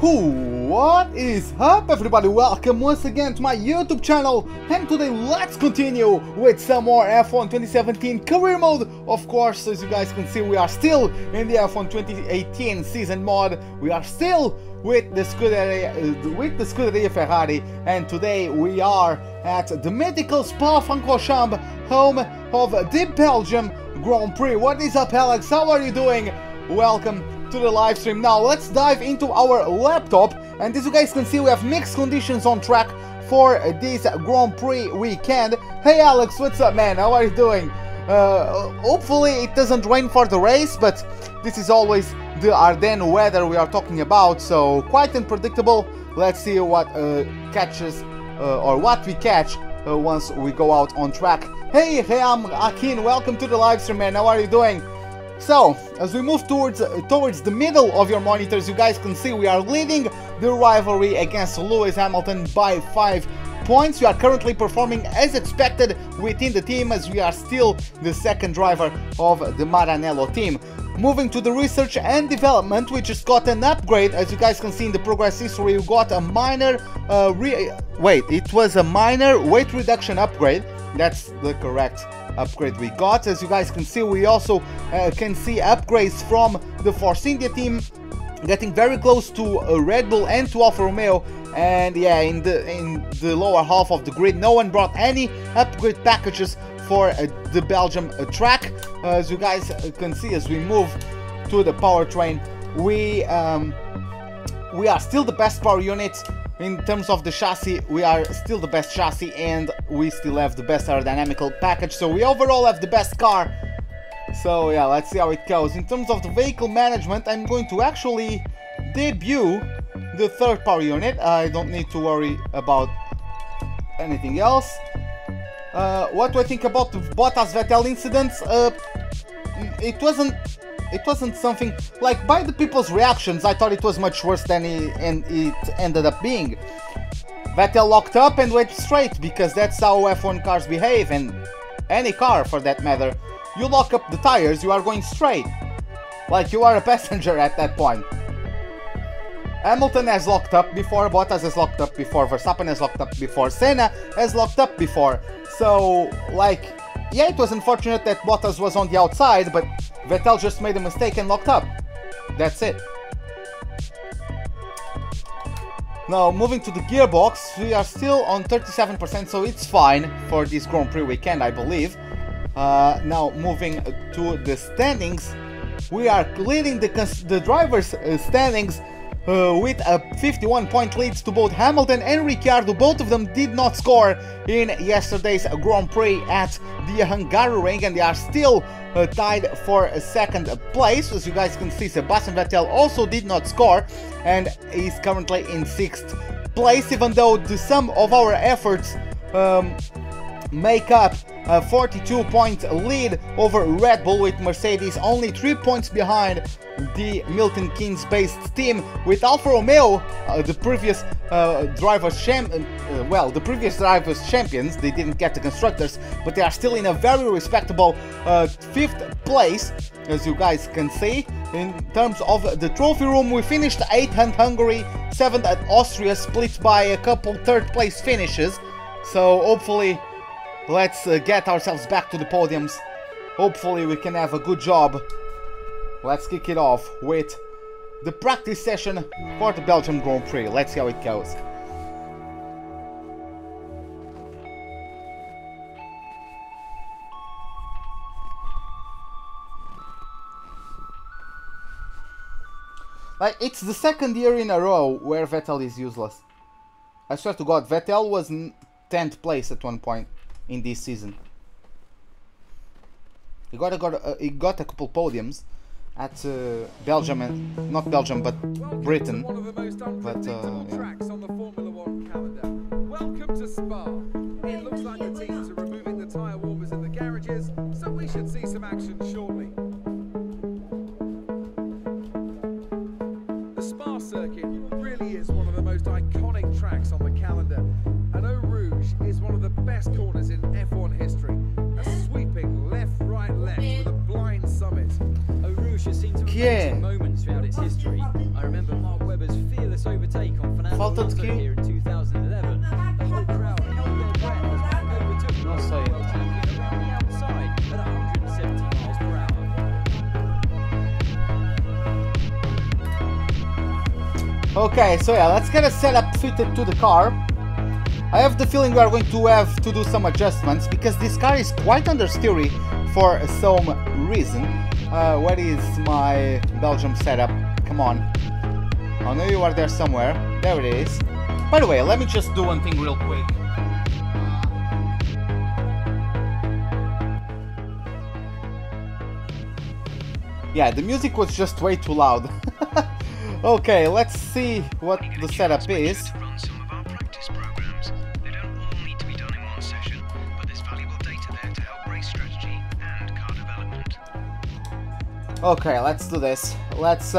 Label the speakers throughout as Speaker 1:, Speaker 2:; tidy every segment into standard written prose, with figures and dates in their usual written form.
Speaker 1: What is up, everybody? Welcome once again to my YouTube channel, and today let's continue with some more F1 2017 career mode. Of course, as you guys can see, we are still in the F1 2018 season mod. We are still with the Scuderia Ferrari, and today we are at the mythical Spa-Francorchamps, home of the Belgium Grand Prix. What is up, Alex? How are you doing? Welcome to the live stream. Now let's dive into our laptop, and as you guys can see, we have mixed conditions on track for this Grand Prix weekend. Hey Alex, what's up, man? How are you doing? Hopefully it doesn't rain for the race, but this is always the Ardennes weather we are talking about, so quite unpredictable. Let's see what catches or what we catch once we go out on track. Hey I'm Akin, welcome to the live stream, man. How are you doing? So, as we move towards the middle of your monitors, you guys can see we are leading the rivalry against Lewis Hamilton by 5 points. We are currently performing as expected within the team, as we are still the second driver of the Maranello team. Moving to the research and development, we just got an upgrade. As you guys can see in the progress history, we got a minor it was a minor weight reduction upgrade. That's the correct upgrade we got. As you guys can see, we also can see upgrades from the Force India team, getting very close to Red Bull and to Alfa Romeo. And yeah, in the lower half of the grid, no one brought any upgrade packages for the Belgium track. As you guys can see, as we move to the powertrain, we are still the best power unit. In terms of the chassis, we are still the best chassis, and we still have the best aerodynamical package, so we overall have the best car. So yeah, let's see how it goes. In terms of the vehicle management, I'm going to actually debut the third power unit. I don't need to worry about anything else. What do I think about the Bottas-Vettel incidents? It wasn't something, like, by the people's reactions, I thought it was much worse than it ended up being. Vettel locked up and went straight, because that's how F1 cars behave, and any car for that matter. You lock up the tires, you are going straight. Like you are a passenger at that point. Hamilton has locked up before, Bottas has locked up before, Verstappen has locked up before, Senna has locked up before. So, like, yeah, it was unfortunate that Bottas was on the outside, but Vettel just made a mistake and locked up. That's it. Now, moving to the gearbox, we are still on 37%, so it's fine for this Grand Prix weekend, I believe. Now, moving to the standings, we are leading the drivers' standings with a 51-point lead to both Hamilton and Ricciardo. Both of them did not score in yesterday's Grand Prix at the Hungaroring, and they are still tied for a second place. As you guys can see, Sebastian Vettel also did not score and is currently in 6th place, even though the sum of our efforts make up a 42-point lead over Red Bull, with Mercedes only 3 points behind the Milton Keynes based team, with Alfa Romeo, the previous drivers champions. They didn't get the constructors, but they are still in a very respectable 5th place, as you guys can see. In terms of the trophy room, we finished 8th at Hungary, 7th at Austria, split by a couple 3rd place finishes. So hopefully, let's get ourselves back to the podiums. Hopefully we can have a good job. Let's kick it off with the practice session for the Belgium Grand Prix. Let's see how it goes. Like, it's the 2nd year in a row where Vettel is useless. I swear to God, Vettel was 10th place at one point in this season. He got a couple podiums at Belgium, and not Belgium, but Britain. But
Speaker 2: tracks on the Formula 1 calendar. Welcome to Spa. It looks like the teams are removing the tyre warmers in the garages, so we should see some action shortly. The Spa circuit really is one of the most iconic tracks on the calendar, and Eau Rouge is one of the best corners in F1 history. A sweeping left, right, left with a blind summit.
Speaker 3: Eau Rouge has seen some amazing moments throughout its history. I remember Mark Webber's fearless miraculous overtake on Fernando
Speaker 1: Faulted
Speaker 3: Alonso
Speaker 1: key.
Speaker 3: here in 2011. The whole crowd held their breath as he overtook the
Speaker 1: No say.
Speaker 3: world champion around the outside at 170 miles per hour.
Speaker 1: Okay, so yeah, let's get a setup fitted to the car. I have the feeling we are going to have to do some adjustments because this car is quite understeery for some reason. Where is my Belgium setup? Come on. I know you are there somewhere. There it is. By the way, let me just do one thing real quick. Yeah, the music was just way too loud. Okay, let's see what the setup is. Okay, let's do this. Let's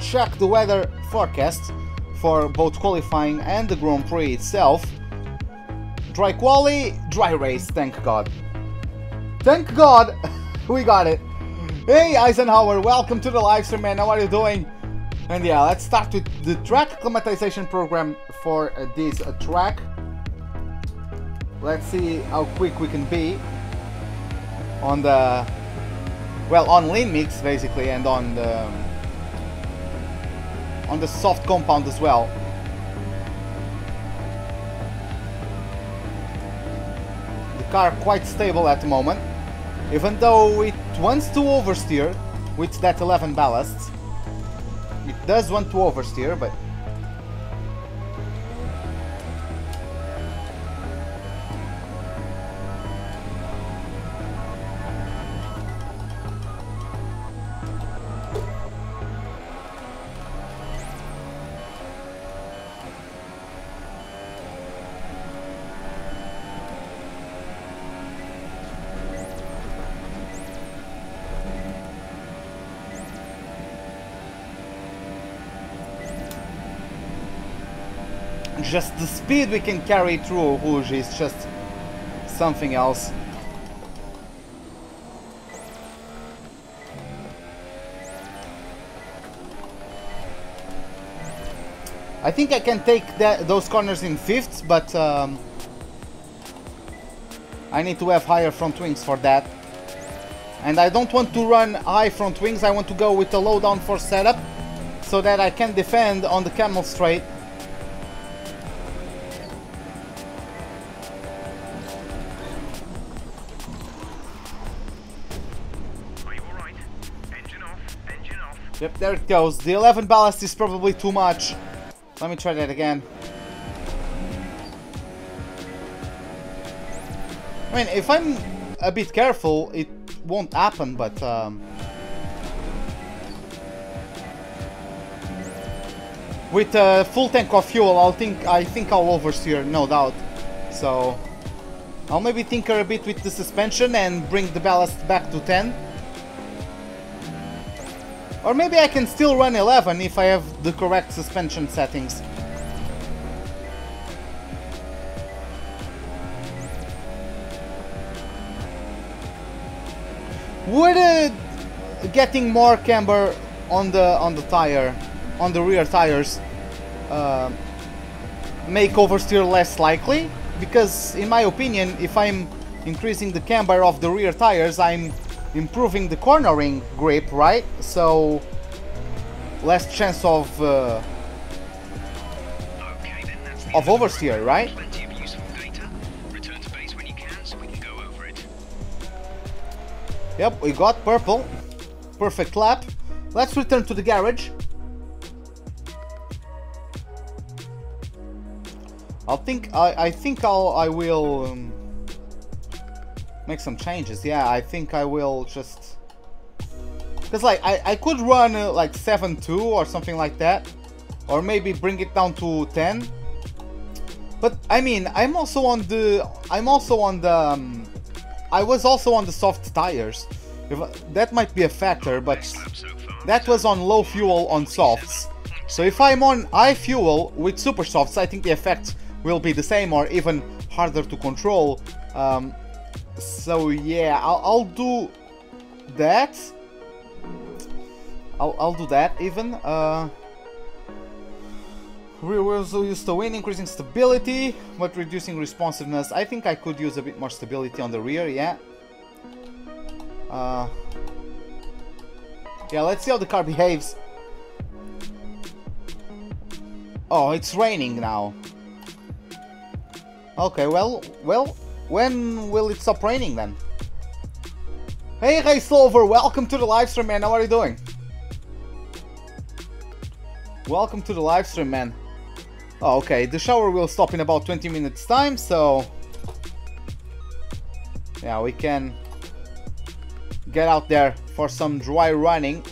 Speaker 1: check the weather forecast for both qualifying and the Grand Prix itself. Dry quali, dry race, thank God. Thank God, we got it. Hey Eisenhower, welcome to the live stream, man. How are you doing? And yeah, let's start with the track acclimatization program for this track. Let's see how quick we can be on the, well, on lean mix basically, and on the soft compound as well. The car quite stable at the moment, even though it wants to oversteer with that 11 ballasts. It does want to oversteer, but just the speed we can carry through Rouge is just something else. I think I can take those corners in fifths, but I need to have higher front wings for that. And I don't want to run high front wings, I want to go with a low downforce setup so that I can defend on the camel straight. Yep, there it goes. The 11 ballast is probably too much. Let me try that again. I mean, if I'm a bit careful, it won't happen, but with a full tank of fuel, I think I'll oversteer, no doubt. So I'll maybe tinker a bit with the suspension and bring the ballast back to 10. Or maybe I can still run 11 if I have the correct suspension settings. Would getting more camber on the tire, on the rear tires, make oversteer less likely? Because in my opinion, if I'm increasing the camber of the rear tires, I'm improving the cornering grip, right? So less chance of oversteer, right? Yep, we got purple. Perfect lap. Let's return to the garage. I will make some changes. Yeah, I think I will just, because like I could run like 7.2 or something like that, or maybe bring it down to 10. But I mean, I was also on the soft tires. That might be a factor, but that was on low fuel on softs. So if I'm on high fuel with super softs, I think the effect will be the same or even harder to control. So yeah, I'll do that. I'll do that even. We were so used to win, increasing stability, but reducing responsiveness. I think I could use a bit more stability on the rear, yeah. Yeah, let's see how the car behaves. Oh, it's raining now. Okay, well, when will it stop raining then? Hey, Sauber, welcome to the live stream, man. How are you doing? Welcome to the live stream, man. Oh, okay, the shower will stop in about 20 minutes time, so yeah, we can get out there for some dry running.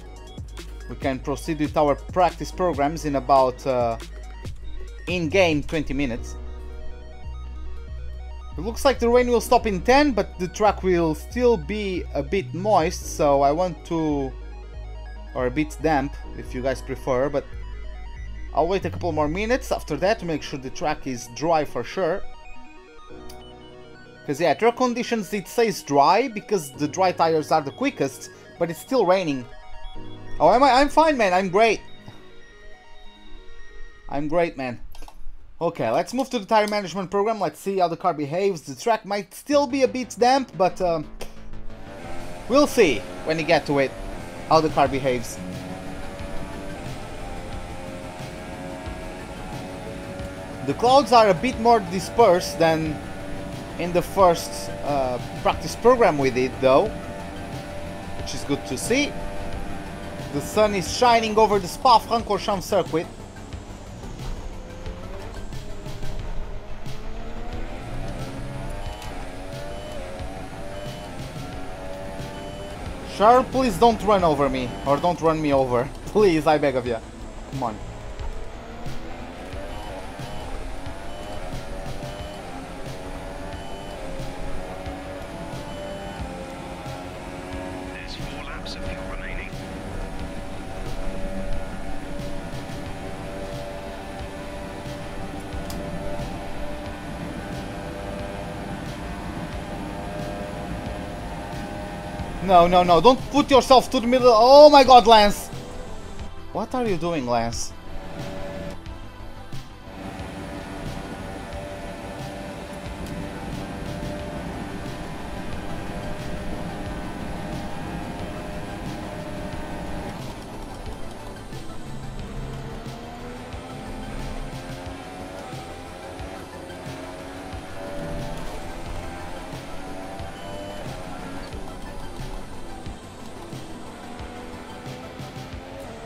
Speaker 1: We can proceed with our practice programs in about in-game 20 minutes. It looks like the rain will stop in 10, but the track will still be a bit moist, so I want to, or a bit damp if you guys prefer, but I'll wait a couple more minutes after that to make sure the track is dry for sure. Because yeah, track conditions, it says dry because the dry tires are the quickest, but it's still raining. Oh, am I? I'm fine, man. I'm great. I'm great, man. Okay, let's move to the tire management program. Let's see how the car behaves. The track might still be a bit damp, but we'll see when we get to it how the car behaves. The clouds are a bit more dispersed than in the first practice program we did, though, which is good to see. The sun is shining over the Spa-Francorchamps circuit. Charles, please don't run over me, or don't run me over. Please, I beg of you. Come on. No, no, no, don't put yourself to the middle. Oh my god, Lance! What are you doing, Lance?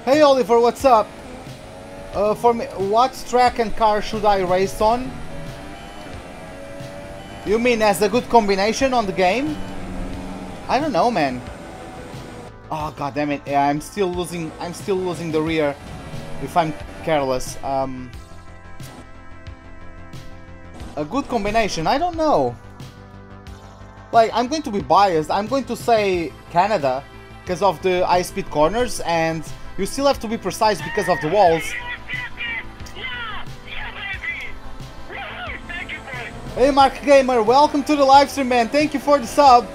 Speaker 1: Hey Oliver, what's up? For me, what track and car should I race on? You mean as a good combination on the game? I don't know, man. Oh god damn it! Yeah, I'm still losing the rear if I'm careless. A good combination? I don't know. Like, I'm going to be biased. I'm going to say Canada because of the high-speed corners, and you still have to be precise because of the walls. Hey Mark Gamer, welcome to the livestream, man. Thank you for the sub.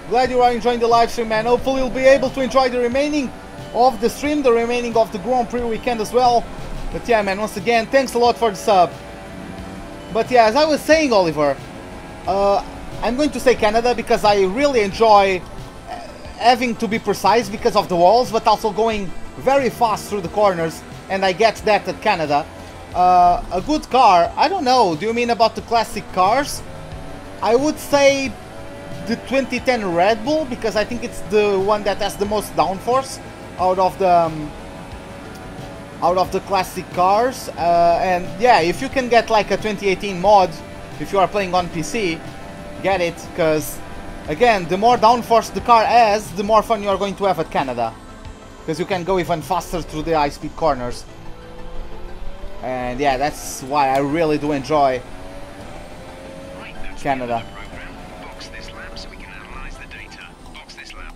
Speaker 1: Glad you are enjoying the livestream, man. Hopefully you'll be able to enjoy the remaining of the stream, the remaining of the Grand Prix weekend as well. But yeah, man, once again, thanks a lot for the sub. But yeah, as I was saying, Oliver, I'm going to say Canada because I really enjoy having to be precise because of the walls, but also going very fast through the corners, and I get that at Canada. A good car, I don't know, do you mean about the classic cars? I would say the 2010 Red Bull, because I think it's the one that has the most downforce out of the classic cars. And yeah, if you can get like a 2018 mod, if you are playing on PC, get it, because again, the more downforce the car has, the more fun you are going to have at Canada, because you can go even faster through the high-speed corners. And yeah, that's why I really do enjoy Canada.
Speaker 4: Box this lap so we can analyze the data. Box this lap.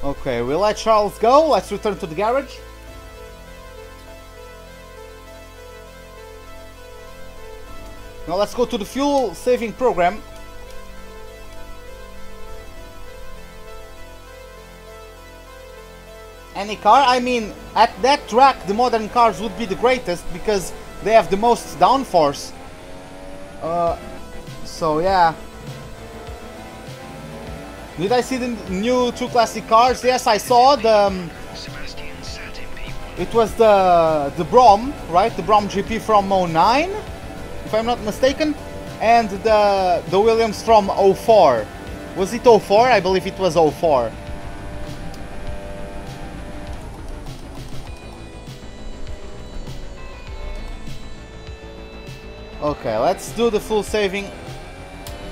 Speaker 1: Okay, we let Charles go. Let's return to the garage. Now let's go to the fuel saving program. any car. I mean, at that track the modern cars would be the greatest because they have the most downforce. So yeah. Did I see the new 2 classic cars? Yes, I saw the. It was the Brom, right? The Brom GP from 09, if I'm not mistaken, and the Williams from 04. Was it 04? I believe it was 04. Okay, let's do the full saving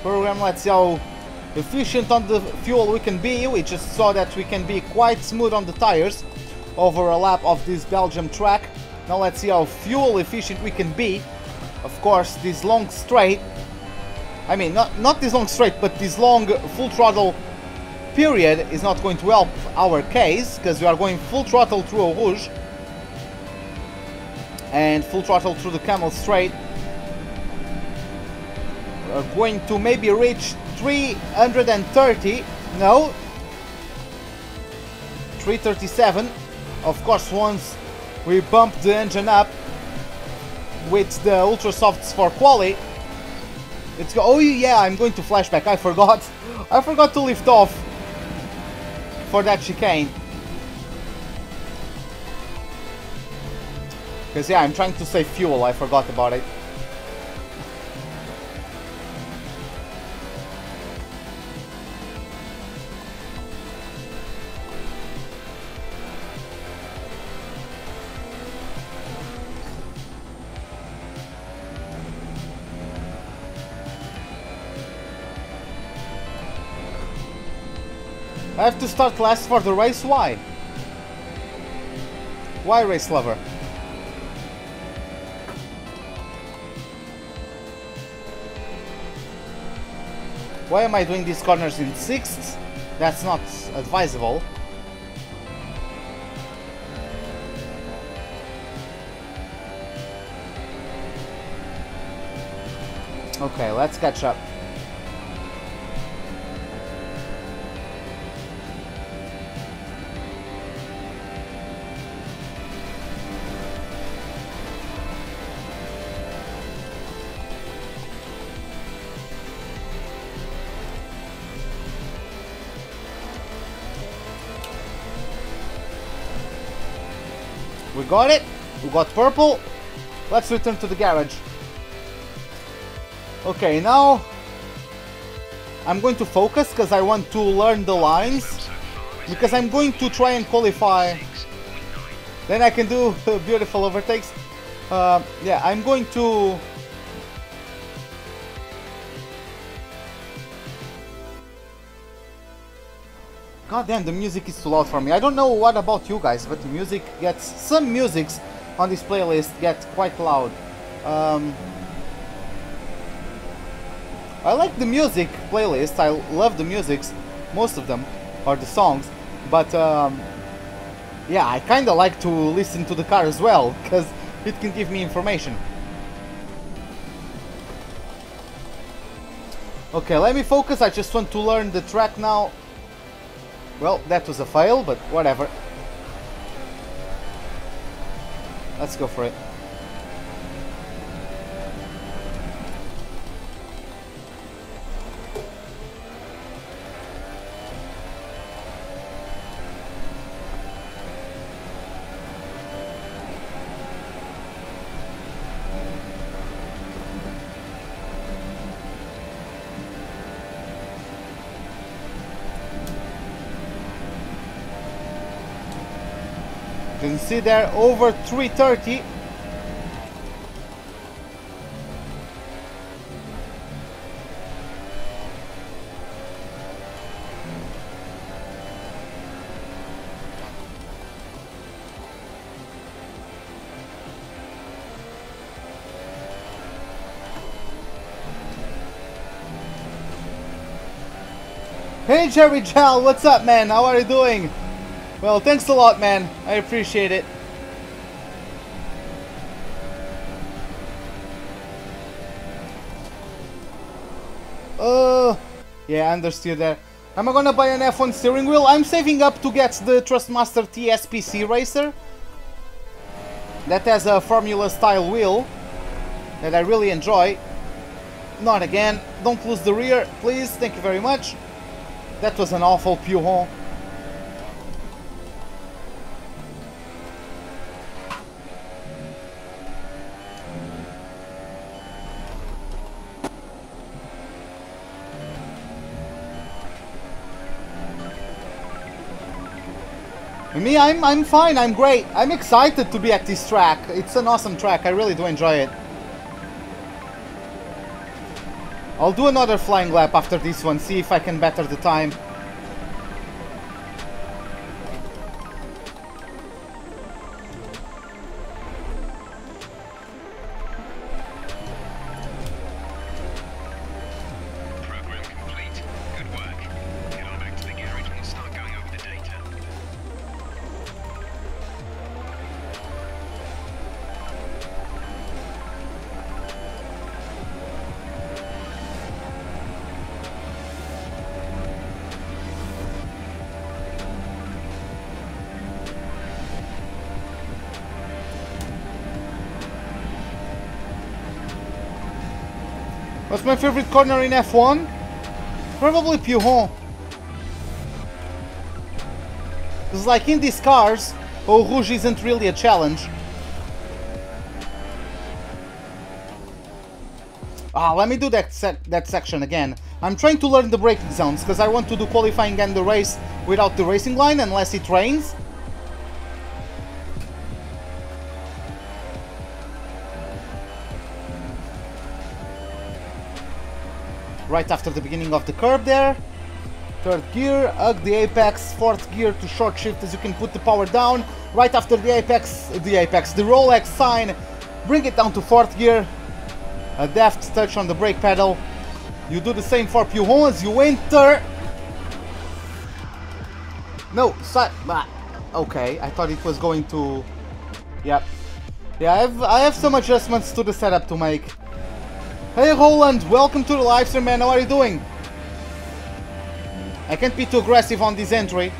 Speaker 1: program. Let's see how efficient on the fuel we can be. We just saw that we can be quite smooth on the tires over a lap of this Belgium track. Now let's see how fuel efficient we can be. Of course, this long straight, I mean not this long straight, but this long full throttle period is not going to help our case, because we are going full throttle through a Rouge and full throttle through the Camel straight. We're going to maybe reach 330, no, 337. Of course, once we bump the engine up with the ultra softs for quali, it's go. Oh yeah, I'm going to flashback. I forgot to lift off for that chicane. Because yeah, I'm trying to save fuel. I forgot about it. I have to start last for the race. Why? Why, race lover? Why am I doing these corners in 6th? That's not advisable. Okay, let's catch up. We got it. We got purple. Let's return to the garage. Okay, now I'm going to focus because I want to learn the lines, because I'm going to try and qualify. Then I can do beautiful overtakes. Yeah, I'm going to. God damn, the music is too loud for me. I don't know what about you guys, but the music gets... Some musics on this playlist get quite loud. I like the music playlist. I love the musics, most of them, or the songs. But yeah, I kinda like to listen to the car as well, because it can give me information. Okay, let me focus. I just want to learn the track now. Well, that was a fail, but whatever. Let's go for it. You can see there over 330. Hey Jerry Jal, what's up man? How are you doing? Well, thanks a lot, man. I appreciate it. Yeah, I understood that. Am I gonna buy an F1 steering wheel? I'm saving up to get the Trustmaster TSPC Racer. That has a Formula style wheel that I really enjoy. Not again. Don't lose the rear, please. Thank you very much. That was an awful Pujon. Me, I'm fine, I'm great. I'm excited to be at this track. It's an awesome track, I really do enjoy it. I'll do another flying lap after this one, see if I can better the time.
Speaker 4: Program complete. Good work. Head on back to the garage and we'll start going over the data.
Speaker 1: What's my favorite corner in F1? Probably Pujon. Because like in these cars, Eau Rouge isn't really a challenge. Let me do that section again. I'm trying to learn the braking zones because I want to do qualifying and the race without the racing line unless it rains. Right after the beginning of the curve there. Third gear, hug the apex, fourth gear to short shift as you can put the power down. Right after the Rolex sign, bring it down to fourth gear. A deft touch on the brake pedal. You do the same for Pujon as you enter. No, okay, I thought it was going to... Yep. Yeah, I have some adjustments to the setup to make. Hey Roland, welcome to the live stream, man. How are you doing? I can't be too aggressive on this entry.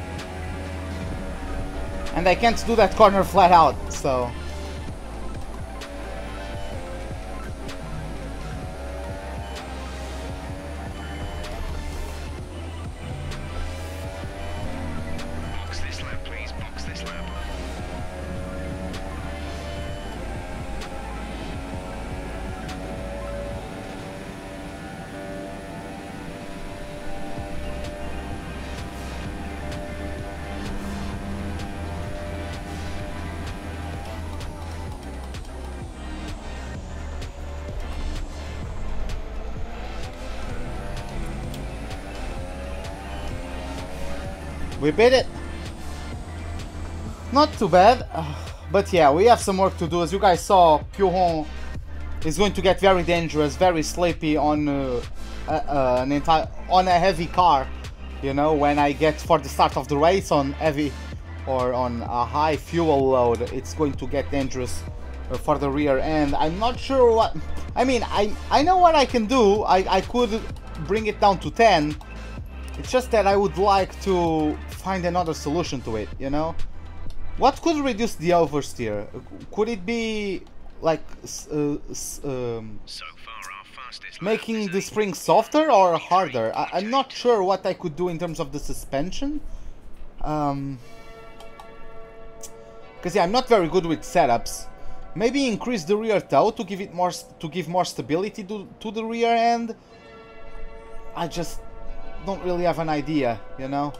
Speaker 1: And I can't do that corner flat out, so...
Speaker 4: Box this lap, please. Box this lap.
Speaker 1: We beat it. Not too bad, but yeah, we have some work to do. As you guys saw, Pujon is going to get very dangerous, very sleepy on on a heavy car. You know, when I get for the start of the race on heavy or on a high fuel load, it's going to get dangerous for the rear end. I'm not sure what. I mean, I know what I can do. I could bring it down to 10. It's just that I would like to find another solution to it, you know? What could reduce the oversteer? Could it be like
Speaker 4: So far, our fastest
Speaker 1: making the springs softer or harder? I'm not sure what I could do in terms of the suspension. Because yeah, I'm not very good with setups. Maybe increase the rear toe to give it more stability to the rear end. I just don't really have an idea, you know.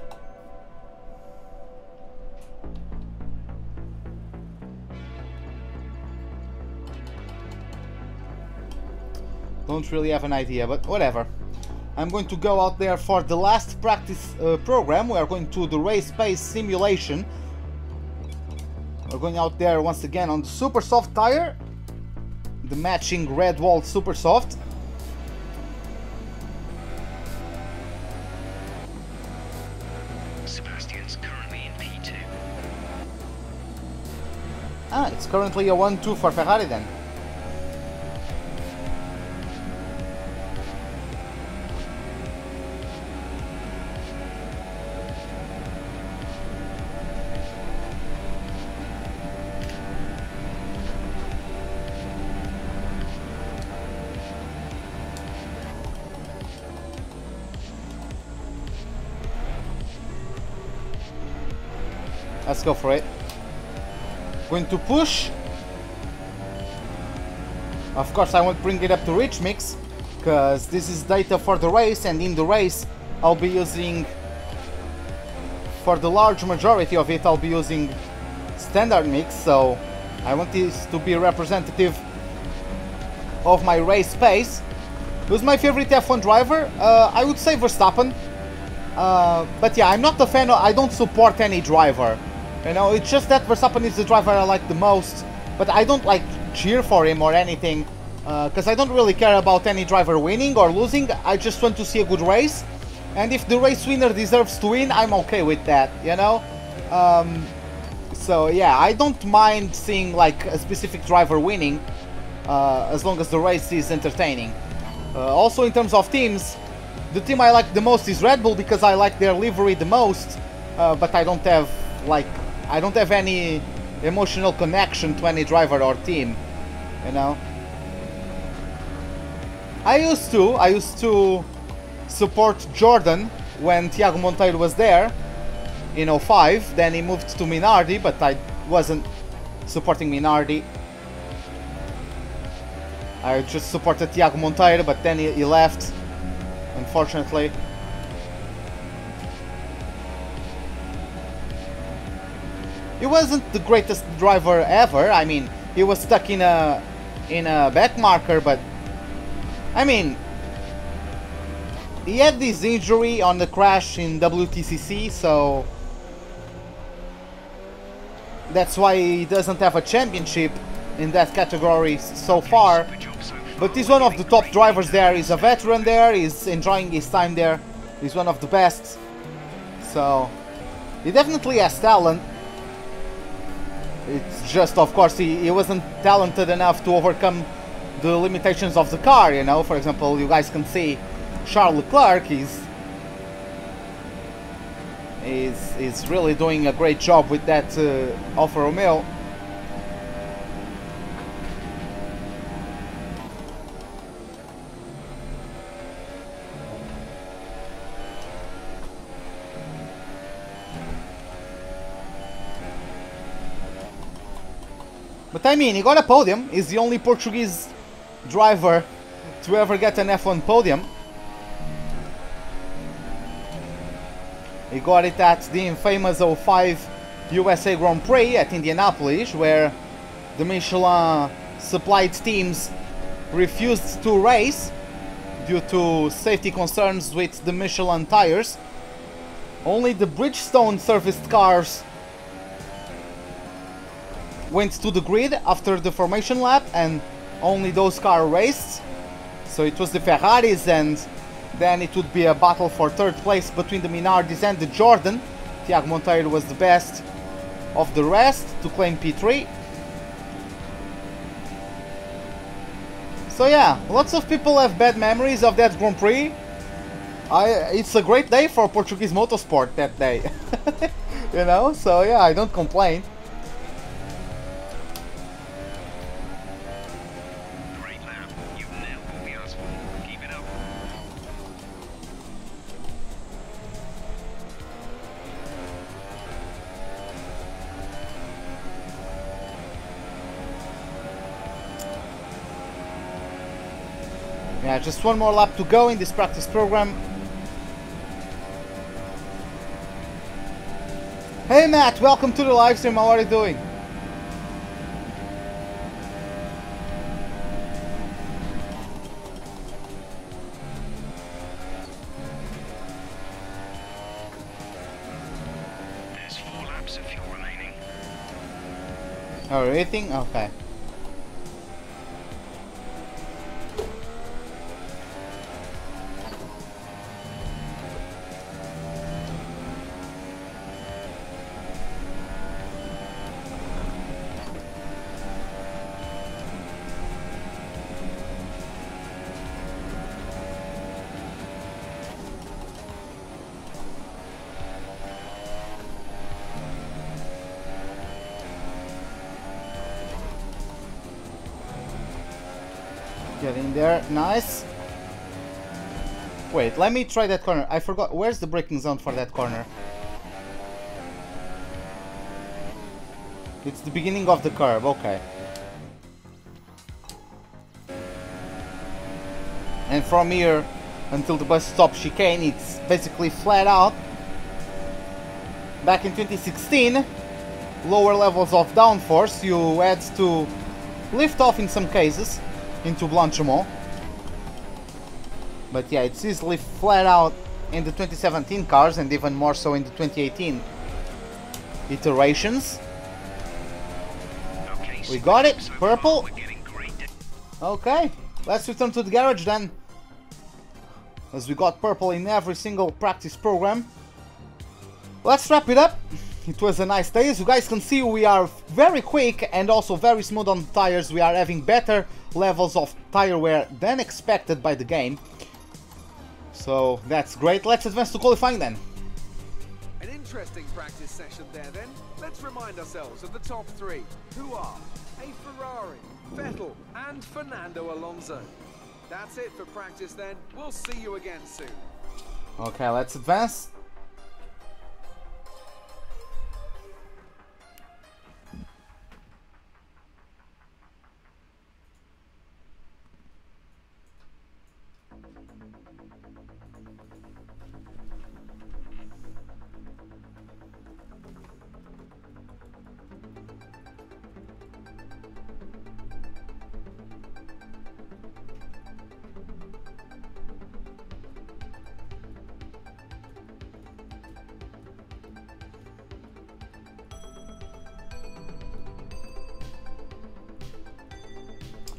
Speaker 1: Don't really have an idea, but whatever. I'm going to go out there for the last practice program. We are going to the race pace simulation. We're going out there once again on the super soft tire, the matching red wall super soft.
Speaker 4: Sebastian's currently in P2.
Speaker 1: Ah, it's currently a 1-2 for Ferrari then. Let's go for it. Going to push. Of course, I won't bring it up to rich mix, because this is data for the race, and in the race I'll be using, for the large majority of it, I'll be using standard mix, so I want this to be representative of my race pace. Who's my favorite F1 driver? I would say Verstappen. But yeah, I'm not a fan of, I don't support any driver. You know, it's just that Verstappen is the driver I like the most, but I don't like cheer for him or anything, because I don't really care about any driver winning or losing. I just want to see a good race, and if the race winner deserves to win, I'm okay with that, you know? So yeah, I don't mind seeing like a specific driver winning, as long as the race is entertaining. Also in terms of teams, the team I like the most is Red Bull, because I like their livery the most, but I don't have any emotional connection to any driver or team, you know. I used to support Jordan when Thiago Monteiro was there in 05, then he moved to Minardi, but I wasn't supporting Minardi. I just supported Thiago Monteiro, but then he left, unfortunately. He wasn't the greatest driver ever. I mean, he was stuck in a back marker, but I mean, he had this injury on the crash in WTCC, so that's why he doesn't have a championship in that category so far. But he's one of the top drivers there. He's a veteran there. He's enjoying his time there. He's one of the best. So he definitely has talent. It's just, of course, he wasn't talented enough to overcome the limitations of the car, you know. For example, you guys can see Charles Leclerc is really doing a great job with that Alfa Romeo. But I mean, he got a podium. He's the only Portuguese driver to ever get an F1 podium. He got it at the infamous 05 USA Grand Prix at Indianapolis, where the Michelin supplied teams refused to race due to safety concerns with the Michelin tires. Only the Bridgestone serviced cars went to the grid after the formation lap, and only those cars raced. So it was the Ferraris, and then it would be a battle for third place between the Minardis and the Jordan. Thiago Monteiro was the best of the rest to claim P3. So yeah, lots of people have bad memories of that Grand Prix. It's a great day for Portuguese motorsport that day. You know, so yeah, I don't complain. Yeah, just one more lap to go in this practice program. Hey Matt, welcome to the live stream. How are you doing?
Speaker 4: There's 4 laps of fuel remaining.
Speaker 1: Oh, rating? Okay. Get in there, nice. Wait, let me try that corner. I forgot, where's the braking zone for that corner? It's the beginning of the curve, okay. And from here until the bus stop chicane, it's basically flat out. Back in 2016, lower levels of downforce, you had to lift off in some cases into Blanchimont. But yeah, it's easily flat out in the 2017 cars and even more so in the 2018 iterations. We got it, purple. Okay, let's return to the garage then, as we got purple in every single practice program. Let's wrap it up. It was a nice day. As you guys can see, we are very quick and also very smooth on the tires. We are having better levels of tire wear than expected by the game. So that's great. Let's advance to qualifying then.
Speaker 2: An interesting practice session there then. Let's remind ourselves of the top three, who are a Ferrari, Vettel and Fernando Alonso. That's it for practice then. We'll see you again soon.
Speaker 1: Okay, let's advance.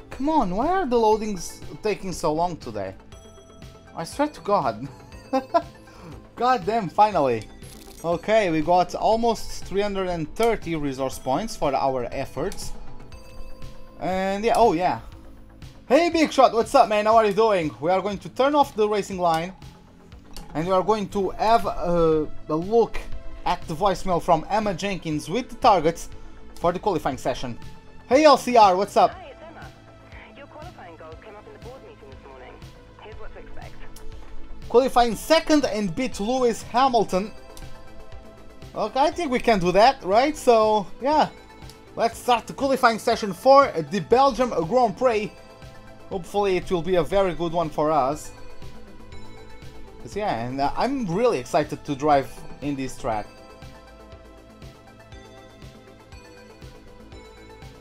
Speaker 1: Come on, why are the loadings taking so long today? I swear to God. God damn, finally. Okay, we got almost 330 resource points for our efforts. And yeah, oh yeah. Hey Big Shot, what's up man, how are you doing? We are going to turn off the racing line. And we are going to have a look at the voicemail from Emma Jenkins with the targets for the qualifying session. Hey LCR, what's up? Qualifying second and beat Lewis Hamilton. Okay, I think we can do that, right? So, yeah. Let's start the qualifying session for the Belgium Grand Prix. Hopefully it will be a very good one for us. Because, yeah, and I'm really excited to drive in this track.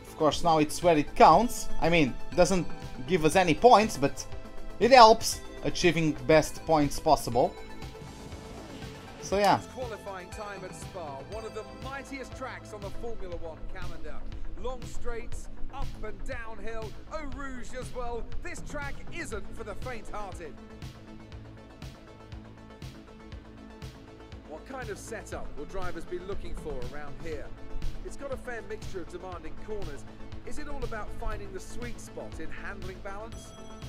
Speaker 1: Of course, now it's where it counts. I mean, it doesn't give us any points, but it helps achieving best points possible. So yeah.
Speaker 2: Qualifying time at Spa, one of the mightiest tracks on the Formula One calendar. Long straights, up and downhill, Eau Rouge as well. This track isn't for the faint-hearted. What kind of setup will drivers be looking for around here? It's got a fair mixture of demanding corners. Is it all about finding the sweet spot in handling balance?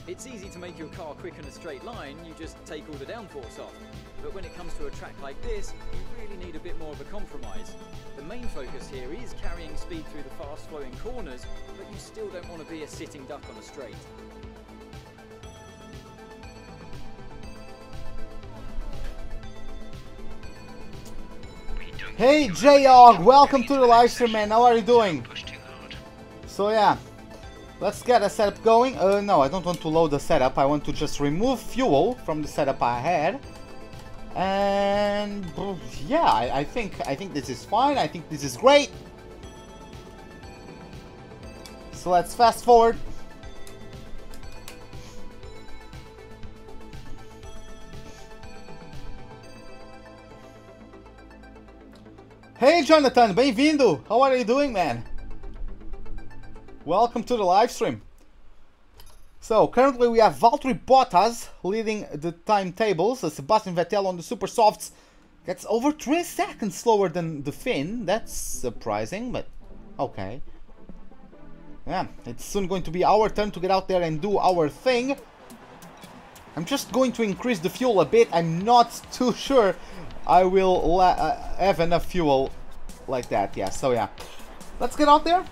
Speaker 3: It's easy to make your car quick in a straight line, you just take all the downforce off. But when it comes to a track like this, you really need a bit more of a compromise. The main focus here is carrying speed through the fast-flowing corners, but you still don't want to be a sitting duck on a straight.
Speaker 1: Hey J-Og, welcome to the live stream man, how are you doing? So yeah, let's get a setup going. No, I don't want to load the setup, I want to just remove fuel from the setup I had. And yeah, I think this is fine, I think this is great. So let's fast forward. Hey Jonathan, bem-vindo! How are you doing, man? Welcome to the live stream. So, currently we have Valtteri Bottas leading the timetables. Sebastian Vettel on the Super Softs gets over 3 seconds slower than the Finn. That's surprising, but okay. Yeah, it's soon going to be our turn to get out there and do our thing. I'm just going to increase the fuel a bit. I'm not too sure I will have enough fuel like that, yeah, so yeah. Let's get out there.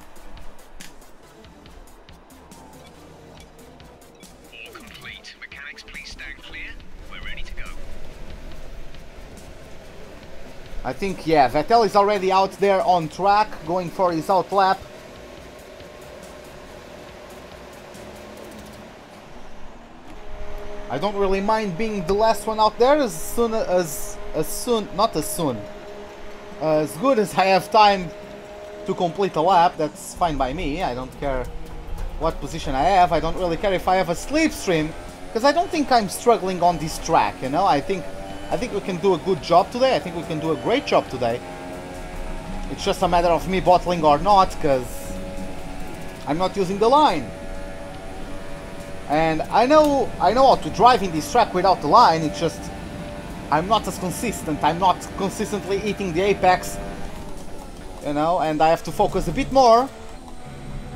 Speaker 4: All complete. Mechanics, please stand clear. We're ready to go.
Speaker 1: I think, yeah, Vettel is already out there on track, going for his out lap. I don't really mind being the last one out there as good as I have time to complete a lap. That's fine by me. I don't care what position I have. I don't really care if I have a slipstream, because I don't think I'm struggling on this track, you know. I think we can do a good job today. I think we can do a great job today. It's just a matter of me bottling or not, because I'm not using the line. And I know how to drive in this track without the line. It's just I'm not as consistent. I'm not consistently hitting the apex, you know, and I have to focus a bit more.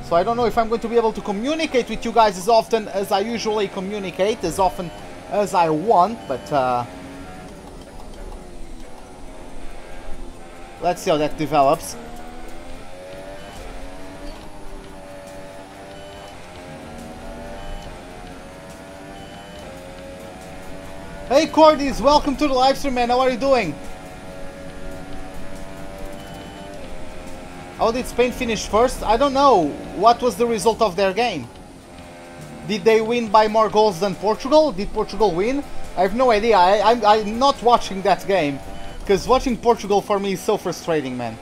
Speaker 1: So I don't know if I'm going to be able to communicate with you guys as often as I usually communicate, as often as I want, but let's see how that develops. Hey Cordis, welcome to the livestream, man. How are you doing? How did Spain finish first? I don't know. What was the result of their game? Did they win by more goals than Portugal? Did Portugal win? I have no idea. I'm not watching that game, because watching Portugal for me is so frustrating, man.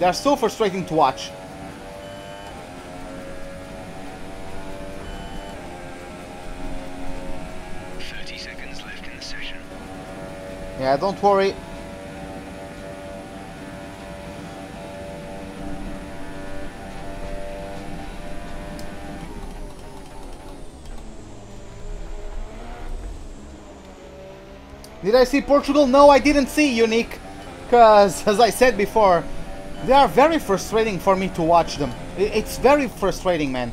Speaker 1: They're so frustrating to watch. Yeah, don't worry. Did I see Portugal? No, I didn't see Unique, because, as I said before, they are very frustrating for me to watch them. It's very frustrating, man.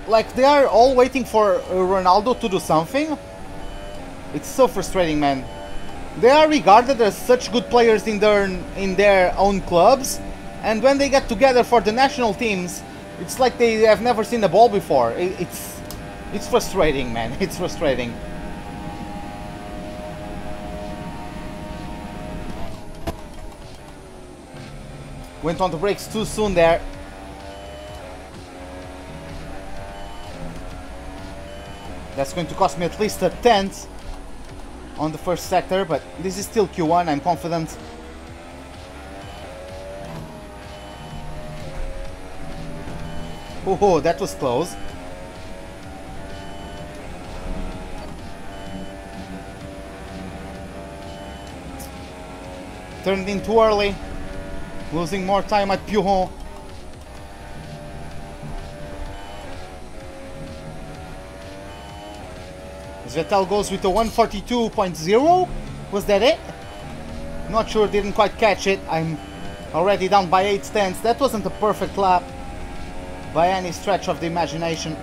Speaker 1: Like, they are all waiting for Ronaldo to do something. It's so frustrating, man. They are regarded as such good players in their own clubs, and when they get together for the national teams, it's like they have never seen a ball before. It's frustrating, man. It's frustrating. Went on the brakes too soon there. That's going to cost me at least a tenth on the first sector, but this is still Q1, I'm confident. Oh, that was close. Turned in too early, losing more time at Pujon. Vettel goes with a 142.0. Was that it? Not sure, didn't quite catch it. I'm already down by 8 tenths. That wasn't a perfect lap by any stretch of the imagination.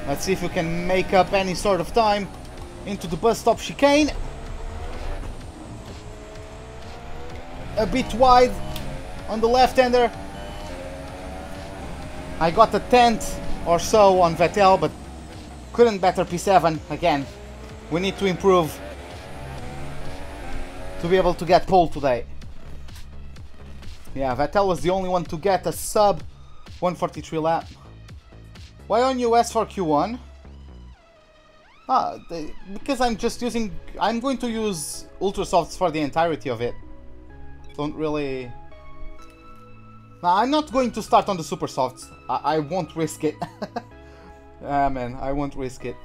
Speaker 1: Let's see if we can make up any sort of time into the bus stop chicane. A bit wide on the left-hander. I got a tenth or so on Vettel, but couldn't better P7 again. We need to improve to be able to get pole today. Yeah, Vettel was the only one to get a sub 143 lap. Why on US for Q1? Because I'm going to use Ultra Softs for the entirety of it. Don't really... No, I'm not going to start on the Super Softs. I won't risk it. Ah, man, I won't risk it.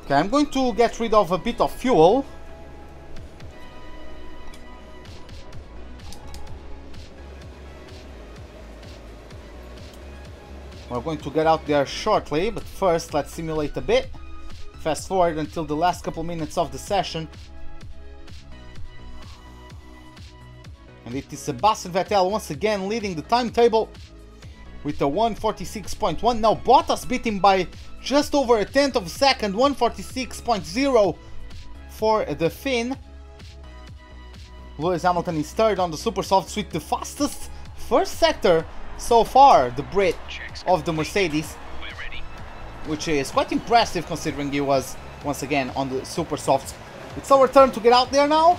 Speaker 1: Okay, I'm going to get rid of a bit of fuel. We're going to get out there shortly, but first let's simulate a bit. Fast forward until the last couple minutes of the session. And it is Sebastian Vettel once again leading the timetable with a 146.1. Now Bottas beat him by just over a tenth of a second, 146.0 for the Finn. Lewis Hamilton is third on the super softs with the fastest first sector so far, the Brit of the Mercedes, which is quite impressive considering he was once again on the super softs. It's our turn to get out there now.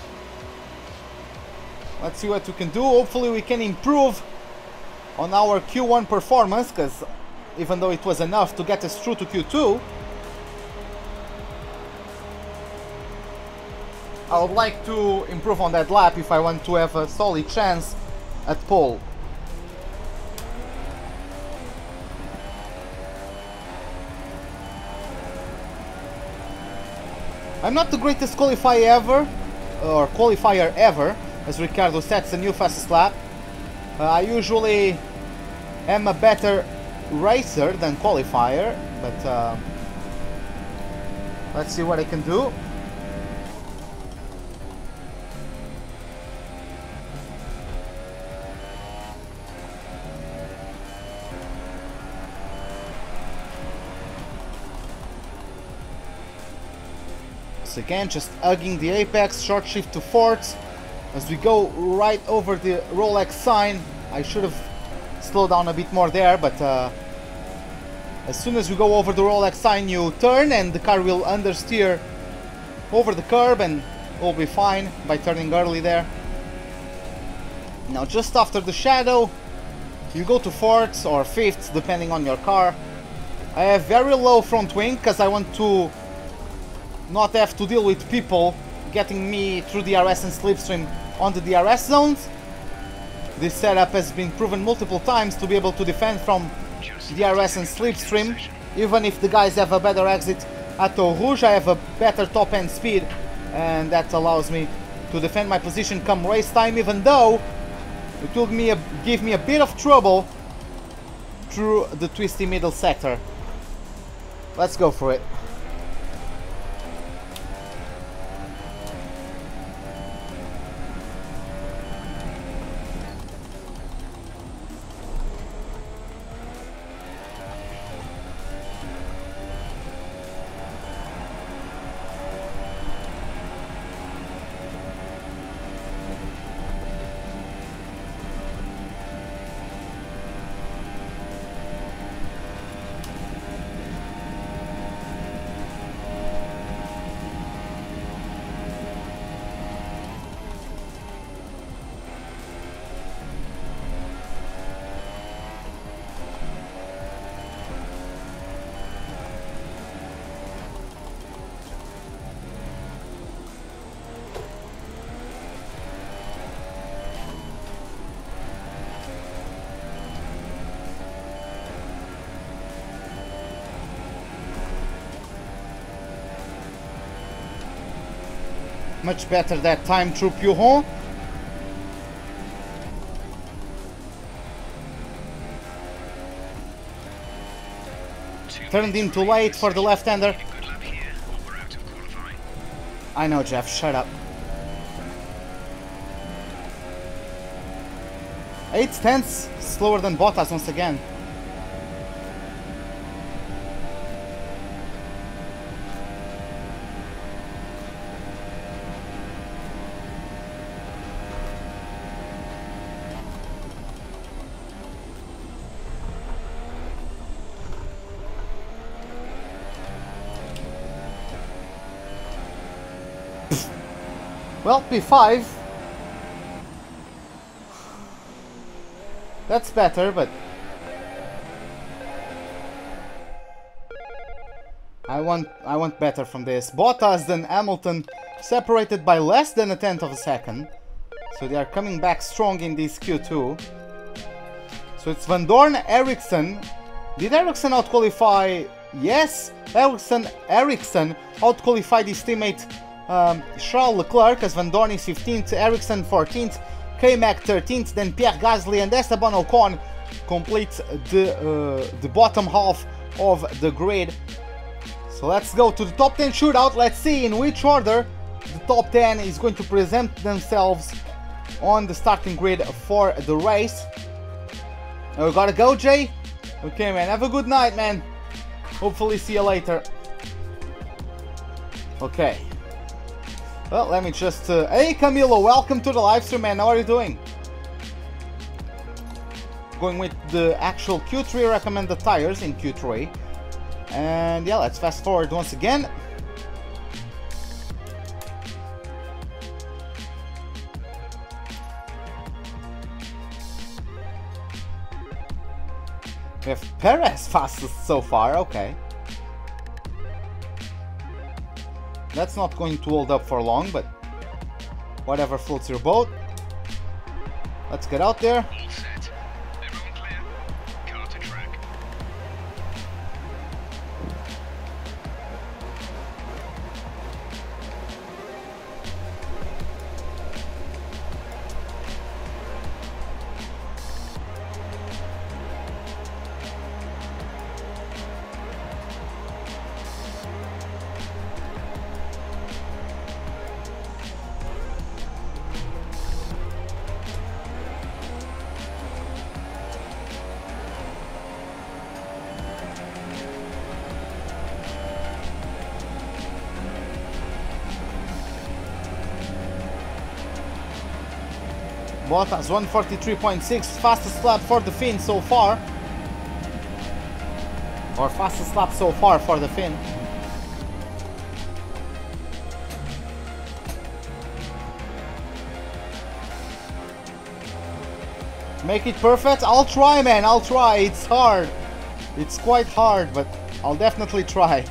Speaker 1: Let's see what we can do. Hopefully we can improve on our Q1 performance, because even though it was enough to get us through to Q2, I would like to improve on that lap if I want to have a solid chance at pole. I'm not the greatest qualifier ever, as Ricardo sets a new fastest lap. I usually am a better racer than qualifier, but let's see what I can do. So again, just hugging the apex, short shift to fourths as we go right over the Rolex sign. I should have slowed down a bit more there, but as soon as you go over the Rolex sign, you turn and the car will understeer over the curb and we'll be fine by turning early there. Now just after the shadow, you go to fourths or fifths depending on your car. I have very low front wing because I want to not have to deal with people getting me through DRS and slipstream on the DRS zones. This setup has been proven multiple times to be able to defend from DRS and slipstream. Even if the guys have a better exit at Eau Rouge, I have a better top end speed, and that allows me to defend my position come race time, even though it will give me a bit of trouble through the twisty middle sector. Let's go for it. Much better that time through Pujon. Turned in too late for the left-hander. I know, Jeff, shut up. 8 tenths slower than Bottas once again. Well, P5. That's better, but I want better from this. Bottas then Hamilton separated by less than a tenth of a second. So they are coming back strong in this Q2. So it's Van Dorn, Ericsson. Did Ericsson out-qualify? Yes, Ericsson out-qualified his teammate Charles Leclerc, as Van Dorn is 15th, Ericsson 14th, K-Mac 13th, then Pierre Gasly and Esteban Ocon complete the bottom half of the grid. So let's go to the top 10 shootout. Let's see in which order the top 10 is going to present themselves on the starting grid for the race. Oh, gotta go, Jay? Okay, man. Have a good night, man. Hopefully see you later. Okay. Well, let me just... Hey, Camilo, welcome to the live stream, man. How are you doing? Going with the actual Q3 recommended tires in Q3. And yeah, let's fast forward once again. We have Perez fastest so far, okay. That's not going to hold up for long, but whatever floats your boat. Let's get out there.
Speaker 4: All set. Everyone clear? Car to track.
Speaker 1: Bottas 143.6, fastest lap for the Finn so far. Or fastest lap so far for the Finn. Make it perfect? I'll try, man, I'll try. It's hard. It's quite hard, but I'll definitely try.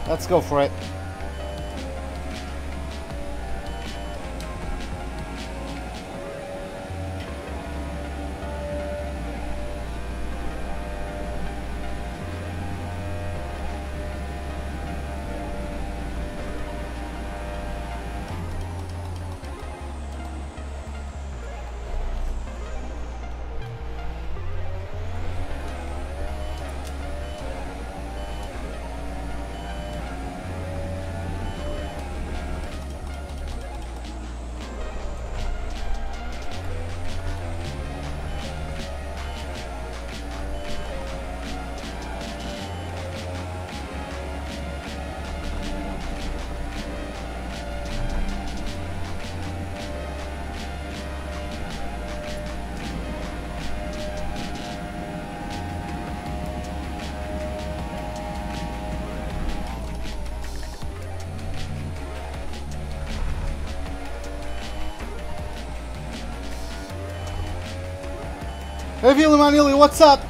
Speaker 1: Let's go for it. Hey, Manili, what's up?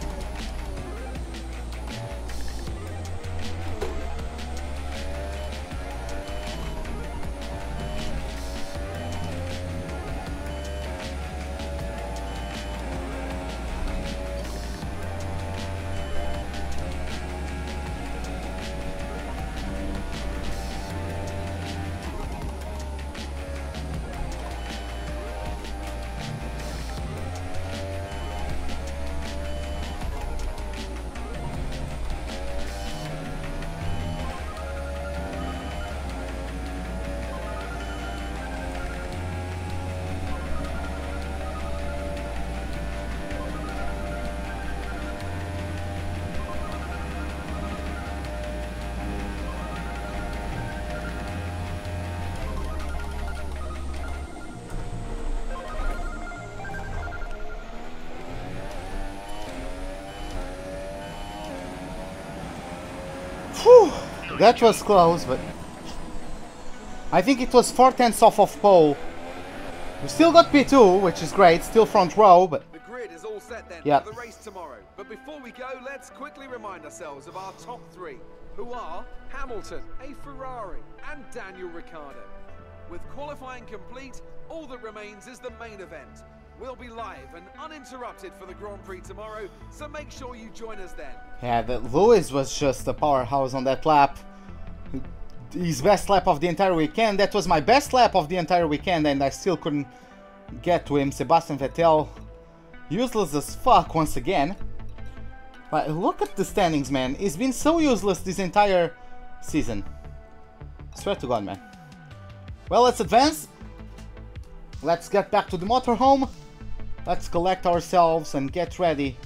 Speaker 1: Whew, that was close, but I think it was 4/10 off of pole. We still got P2, which is great, still front row, but
Speaker 2: The grid is all set then
Speaker 1: yeah.
Speaker 2: for the race tomorrow. But before we go, let's quickly remind ourselves of our top three, who are Hamilton, a Ferrari, and Daniel Ricciardo. With qualifying complete, All that remains is the main event. We'll be live and uninterrupted for the Grand Prix tomorrow, so make sure you join us then.
Speaker 1: Yeah, Lewis was just a powerhouse on that lap. His best lap of the entire weekend. That was my best lap of the entire weekend, and I still couldn't get to him. Sebastian Vettel, useless as fuck once again. But look at the standings, man. He's been so useless this entire season. Swear to God, man. Well, let's advance. Let's get back to the motorhome. Let's collect ourselves and get ready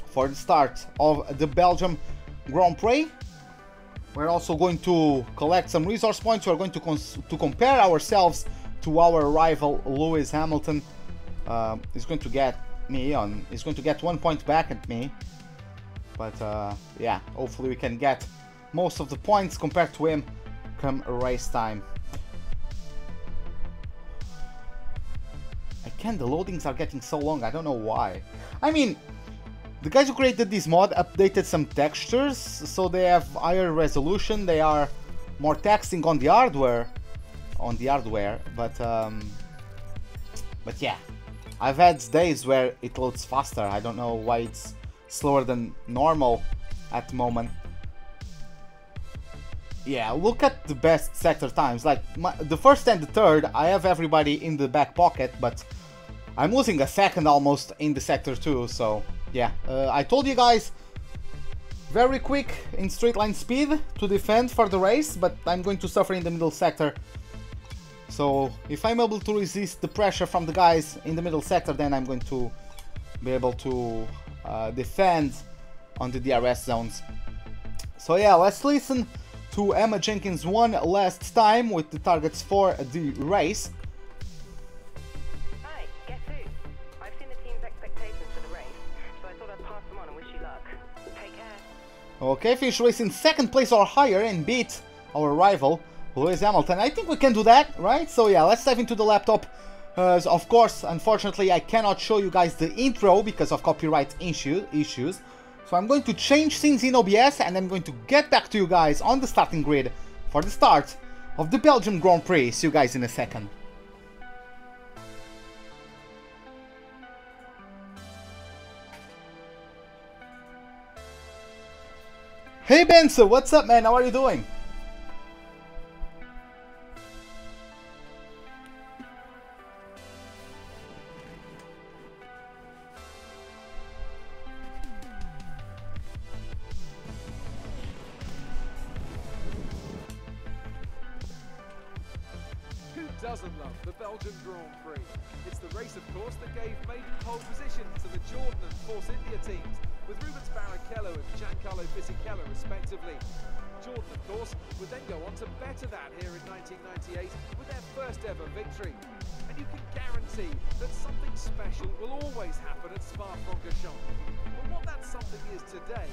Speaker 1: for the start of the Belgium Grand Prix. We're also going to collect some resource points. We're going to compare ourselves to our rival Lewis Hamilton. He's going to get me on. He's going to get 1 point back at me. But yeah, hopefully we can get most of the points compared to him come race time. Again, the loadings are getting so long. I don't know why. I mean, the guys who created this mod updated some textures, so they have higher resolution. They are more taxing on the hardware, But yeah, I've had days where it loads faster. I don't know why it's slower than normal at the moment. Yeah, look at the best sector times. Like the first and the third, I have everybody in the back pocket, but I'm losing a second almost in the sector 2, so yeah. I told you guys, very quick in straight line speed to defend for the race, but I'm going to suffer in the middle sector. So if I'm able to resist the pressure from the guys in the middle sector, then I'm going to be able to defend on the DRS zones. So yeah, let's listen to Emma Jenkins one last time with the targets for the race.
Speaker 5: Hi, guess who? I've seen the team's expectations for the race, so I thought I'd pass them on and wish you luck. Take care.
Speaker 1: Okay, finish race in second place or higher and beat our rival Lewis Hamilton. I think we can do that, right? So yeah, let's dive into the laptop. Of course, unfortunately, I cannot show you guys the intro because of copyright issues. So I'm going to change scenes in OBS and I'm going to get back to you guys on the starting grid for the start of the Belgium Grand Prix. See you guys in a second. Hey Benzo, what's up, man? How are you doing?
Speaker 2: Doesn't love the Belgian Grand Prix. It's the race, of course, that gave maiden pole position to the Jordan and Force India teams, with Rubens Barrichello and Giancarlo Fisichella respectively. Jordan, of course, would then go on to better that here in 1998 with their first ever victory. And you can guarantee that something special will always happen at Spa-Francorchamps. But what that something is today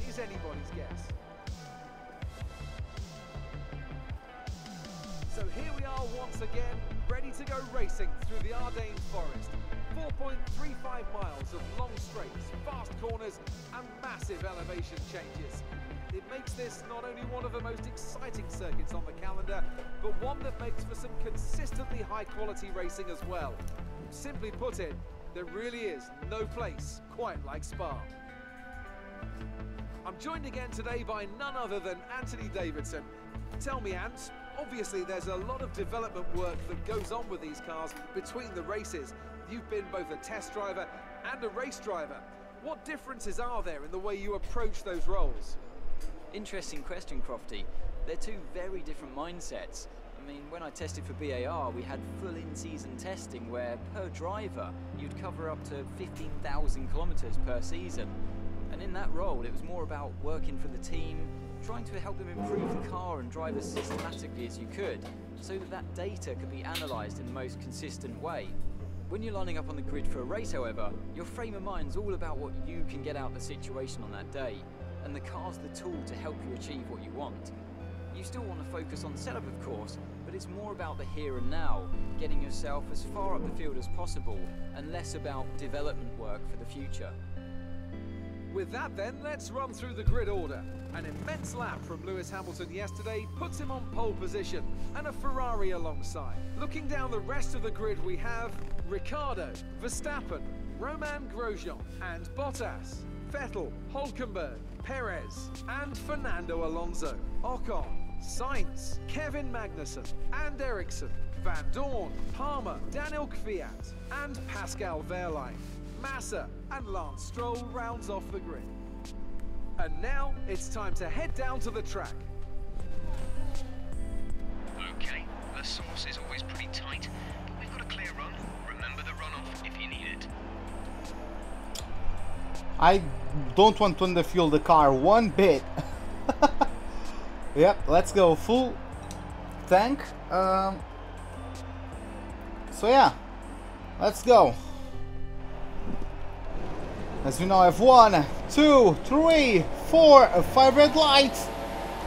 Speaker 2: is anybody's guess. So here we are once again, ready to go racing through the Ardennes forest. 4.35 miles of long straights, fast corners and massive elevation changes. It makes this not only one of the most exciting circuits on the calendar, but one that makes for some consistently high quality racing as well. Simply put it, there really is no place quite like Spa. I'm joined again today by none other than Anthony Davidson. Tell me, Ant, obviously there's a lot of development work that goes on with these cars between the races. You've been both a test driver and a race driver. What differences are there in the way you approach those roles?
Speaker 3: Interesting question, Crofty. They're two very different mindsets. I mean, when I tested for BAR, we had full in-season testing where, per driver, you'd cover up to 15,000 kilometers per season. And in that role, it was more about working for the team, trying to help them improve the car and drive as systematically as you could, so that that data could be analysed in the most consistent way. When you're lining up on the grid for a race, however, your frame of mind's all about what you can get out of the situation on that day, and the car's the tool to help you achieve what you want. You still want to focus on setup, of course, but it's more about the here and now, getting yourself as far up the field as possible, and less about development work for the future.
Speaker 2: With that then, let's run through the grid order. An immense lap from Lewis Hamilton yesterday puts him on pole position, and a Ferrari alongside. Looking down the rest of the grid, we have Ricciardo, Verstappen, Romain Grosjean and Bottas, Vettel, Hülkenberg, Perez and Fernando Alonso, Ocon, Sainz, Kevin Magnussen and Ericsson, Van Dorn, Palmer, Daniel Kvyat and Pascal Wehrlein. Massa and Lance Stroll rounds off the grid. And now it's time to head down to the track.
Speaker 4: Okay, the source is always pretty tight, but we've got a clear run. Remember the runoff if you need it.
Speaker 1: I don't want to underfuel the car one bit. Yep, let's go full tank. So yeah, let's go. As we now have 1, 2, 3, 4, 5 red lights.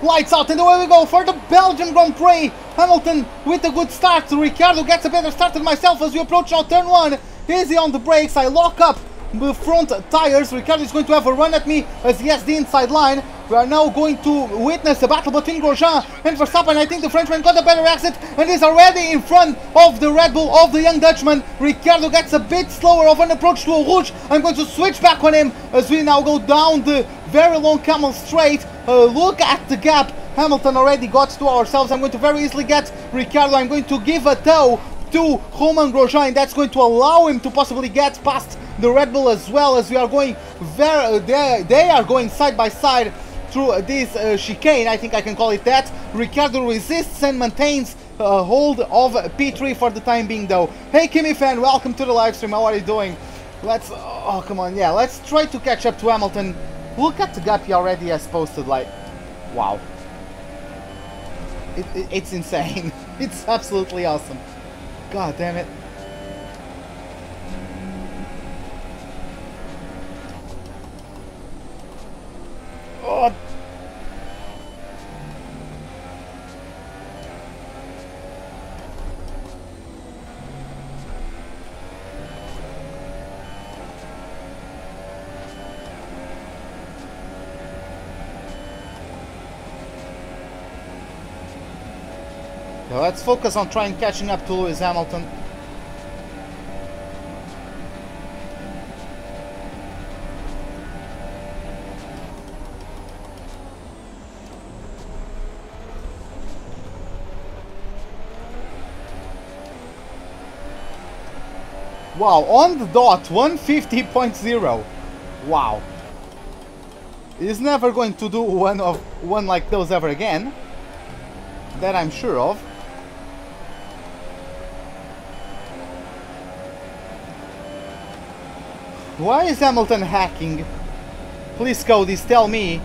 Speaker 1: Lights out and away we go for the Belgian Grand Prix. Hamilton with a good start. Ricciardo gets a better start than myself as we approach now turn 1. Easy on the brakes. I lock up the front tires. Ricciardo is going to have a run at me as he has the inside line. We are now going to witness a battle between Grosjean and Verstappen. I think the Frenchman got a better exit and is already in front of the Red Bull of the young Dutchman. Ricciardo gets a bit slower of an approach to a Rouge. I'm going to switch back on him as we now go down the very long Camel Straight. Look at the gap Hamilton already got to ourselves. I'm going to very easily get Ricciardo. I'm going to give a tow to Romain Grosjean, and that's going to allow him to possibly get past the Red Bull as well, as we are going they are going side by side through this chicane, I think I can call it that. Ricciardo resists and maintains hold of P3 for the time being though. Hey Kimi fan, welcome to the live stream. How are you doing? Let's, oh come on, yeah, let's try to catch up to Hamilton. Look at the gap he already has posted, like, wow. It's insane. It's absolutely awesome. God damn it. Oh. Now let's focus on trying catching up to Lewis Hamilton. Wow, on the dot, 150.0. Wow. He's never going to do one like those ever again. That I'm sure of. Why is Hamilton hacking? Please, Codys, tell me.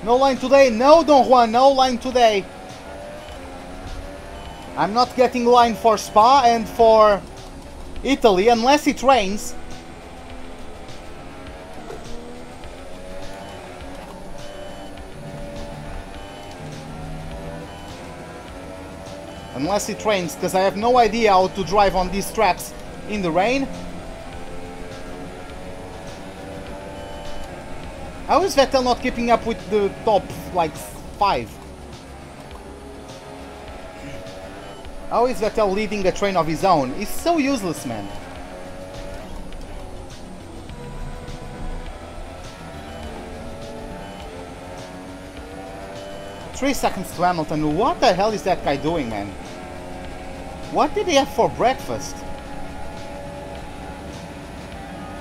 Speaker 1: No line today? No, Don Juan, no line today. I'm not getting line for Spa and for Italy unless it rains. Unless it rains, because I have no idea how to drive on these tracks in the rain. How is Vettel not keeping up with the top, like, 5? How is Vettel leading a train of his own? He's so useless, man. Three seconds to Hamilton. What the hell is that guy doing, man? What did he have for breakfast?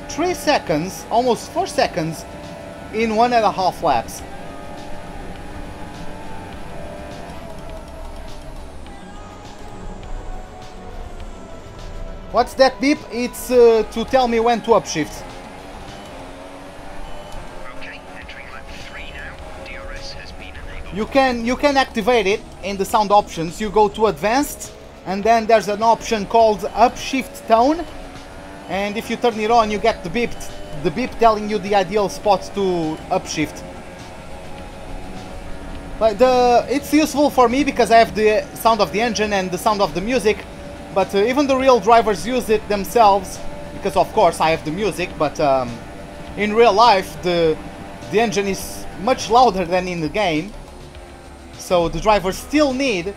Speaker 1: 3 seconds, almost 4 seconds, in 1.5 laps. What's that beep? It's to tell me when to upshift.
Speaker 4: Okay, entering lap 3 now. DRS has been enabled.
Speaker 1: You can activate it in the sound options. You go to advanced, and then there's an option called upshift tone. and if you turn it on, you get the beep telling you the ideal spot to upshift. But it's useful for me because I have the sound of the engine and the sound of the music, but even the real drivers use it themselves, because of course I have the music, but in real life the engine is much louder than in the game, so the drivers still need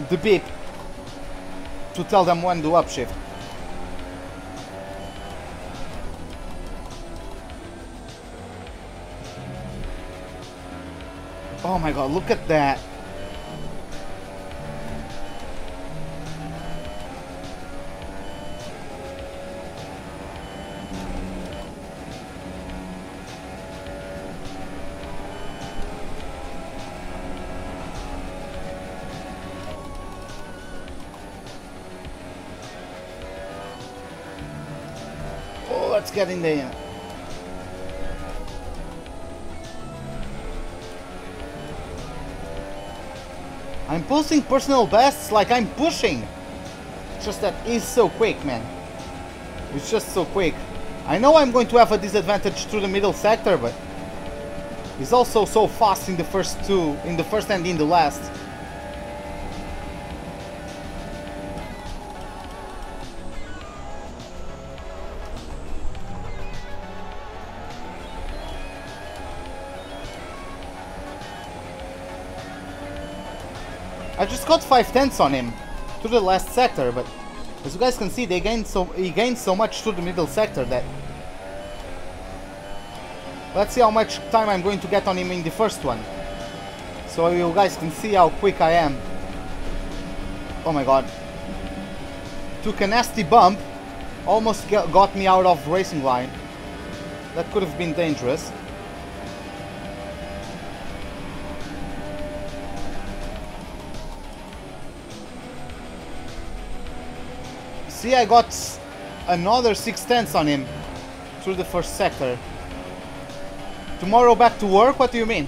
Speaker 1: the beep to tell them when to upshift. Oh my god, look at that. Oh, let's get in there. I'm posting personal bests like I'm pushing. Just that is so quick, man. It's just so quick. I know I'm going to have a disadvantage through the middle sector, but he's also so fast in the first two, in the first and in the last. I just got 5/10 on him to the last sector, but as you guys can see, he gained so much to the middle sector that... Let's see how much time I'm going to get on him in the first one, so you guys can see how quick I am. Oh my god. Took a nasty bump, almost got me out of racing line. That could have been dangerous. See, I got another 6/10 on him through the first sector. Tomorrow back to work? What do you mean?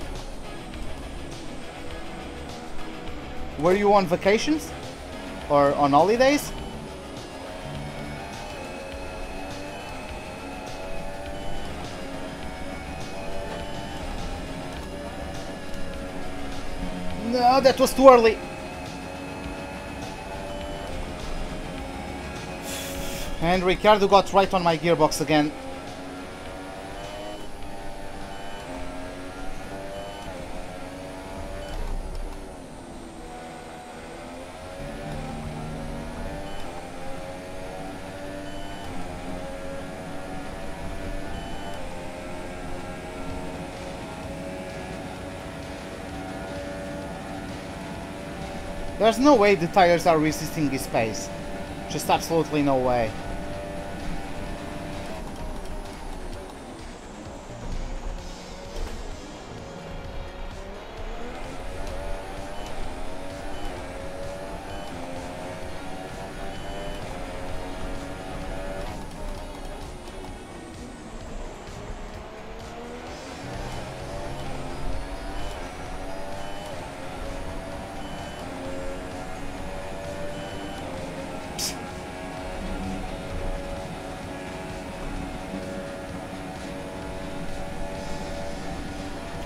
Speaker 1: Were you on vacations? Or on holidays? No, that was too early. And Ricardo got right on my gearbox again. There's no way the tires are resisting this pace. Just absolutely no way.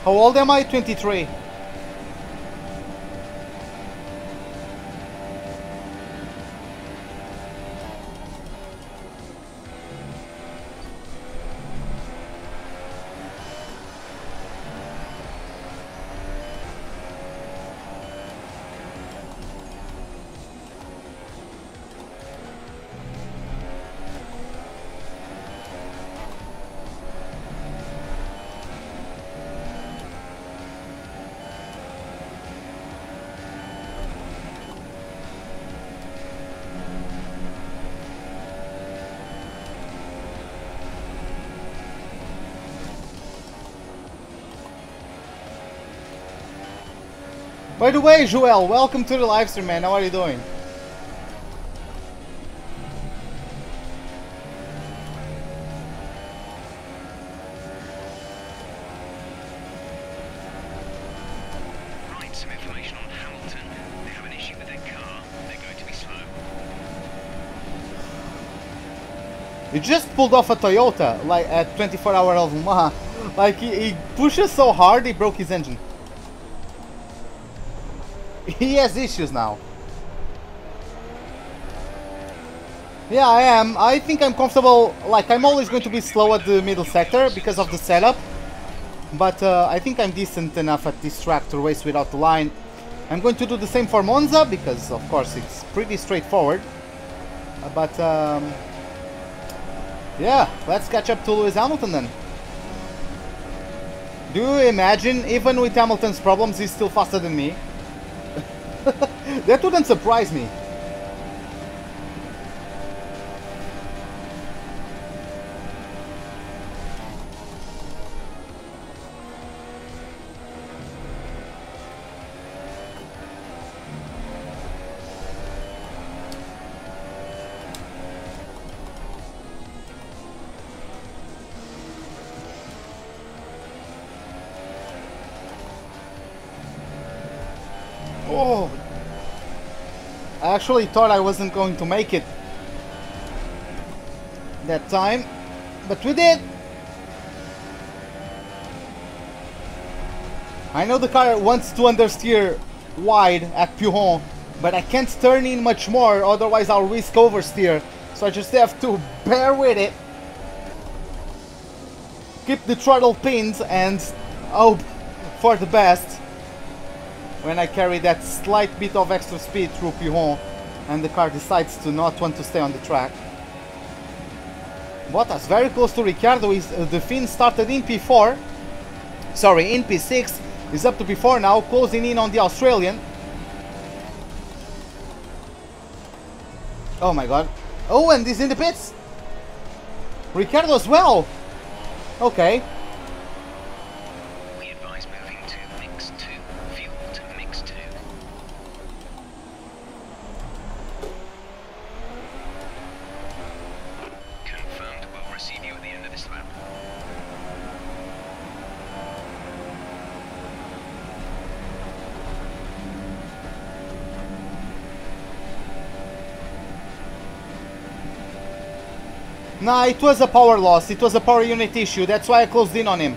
Speaker 1: How old am I? 23. By the way, Joel, welcome to the livestream, man. How are you doing?
Speaker 4: Right, some information on Hamilton. They have an issue with their car. They're going to be slow.
Speaker 1: He just pulled off a Toyota, like at 24-hour of Le Mans. Like he pushes so hard, he broke his engine. He has issues now. Yeah, I am. I think I'm comfortable. Like, I'm always going to be slow at the middle sector because of the setup. But I think I'm decent enough at this track to race without the line. I'm going to do the same for Monza because, of course, it's pretty straightforward. But yeah, let's catch up to Lewis Hamilton then. Do you imagine, even with Hamilton's problems, he's still faster than me? That wouldn't surprise me. Oh, I actually thought I wasn't going to make it that time, but we did. I know the car wants to understeer wide at Pujon, but I can't turn in much more, otherwise I'll risk oversteer. So I just have to bear with it, keep the throttle pinned, and hope for the best. When I carry that slight bit of extra speed through Pujon and the car decides to not want to stay on the track. Bottas very close to Ricciardo. The Finn started in P4. Sorry, in P6. He's up to P4 now, closing in on the Australian. Oh my god. Oh, and he's in the pits. Ricciardo as well. Okay. Nah, it was a power loss. It was a power unit issue. That's why I closed in on him.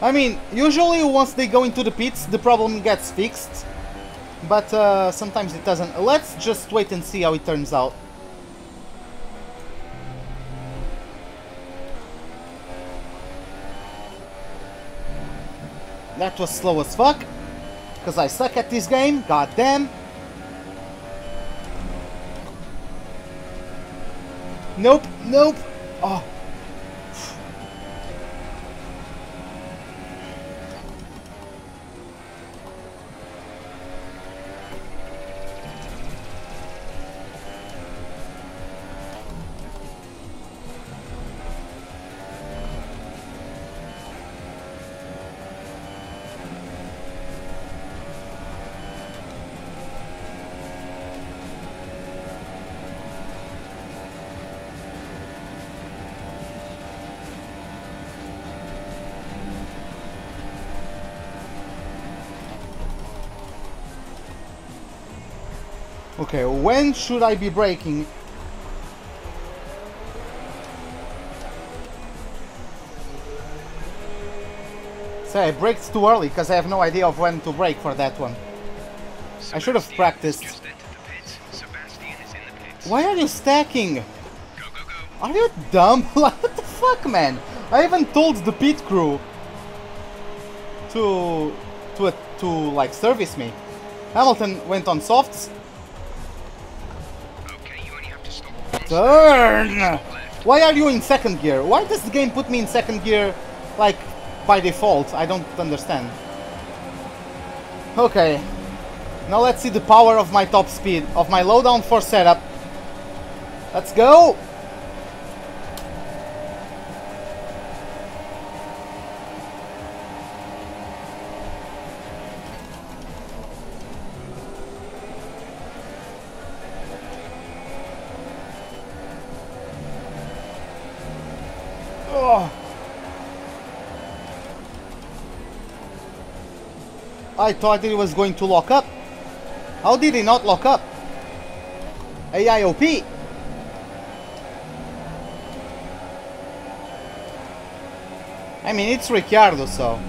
Speaker 1: I mean, usually once they go into the pits, the problem gets fixed. But sometimes it doesn't. Let's just wait and see how it turns out. That was slow as fuck. Because I suck at this game, god damn. Nope, nope. Oh. Okay, when should I be braking? Say, I braked too early because I have no idea of when to brake for that one. I should have practiced. Why are you stacking? Are you dumb? Like, what the fuck, man? I even told the pit crew to like service me. Hamilton went on softs. Turn! Why are you in second gear? Why does the game put me in second gear, like, by default? I don't understand. Okay. Now let's see the power of my top speed, of my low downforce setup. Let's go! I thought it was going to lock up. How did he not lock up? AIOP. I mean, it's Ricciardo, so...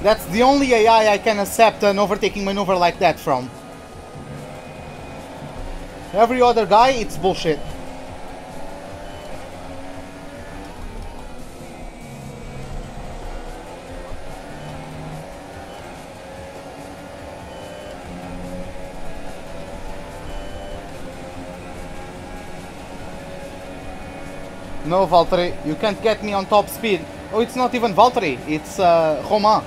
Speaker 1: That's the only AI I can accept an overtaking maneuver like that from. Every other guy, it's bullshit. No, Valtteri, you can't get me on top speed. Oh, it's not even Valtteri, it's Romain.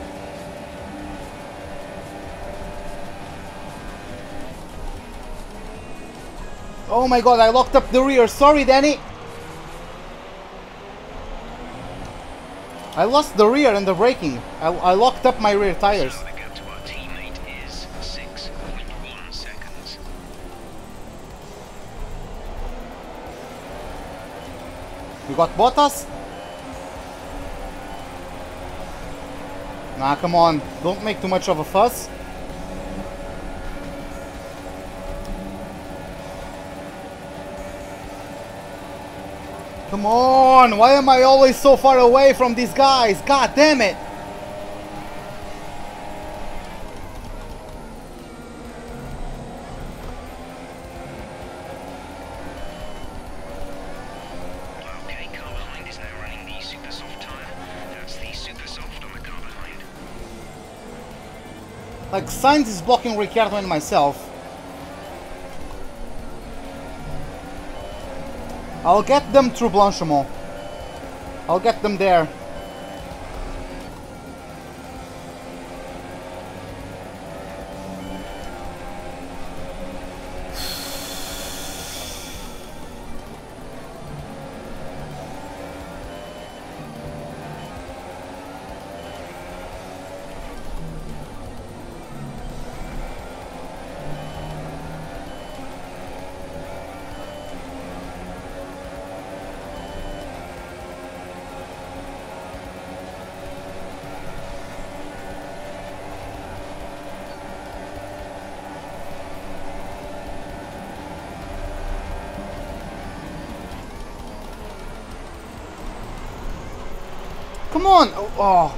Speaker 1: Oh my god, I locked up the rear. Sorry, Danny. I lost the rear and the braking. I locked up my rear tires.
Speaker 4: So the gap to our teammate is 6.1 seconds.
Speaker 1: You got Bottas? Nah, come on. Don't make too much of a fuss. Come on! Why am I always so far away from these guys? God damn it!
Speaker 4: Okay, car behind is now running the super soft tyre. That's the super soft on the car behind.
Speaker 1: Like, Sainz is blocking Ricciardo and myself. I'll get them through Blanchimont. I'll get them there. Come on! Oh.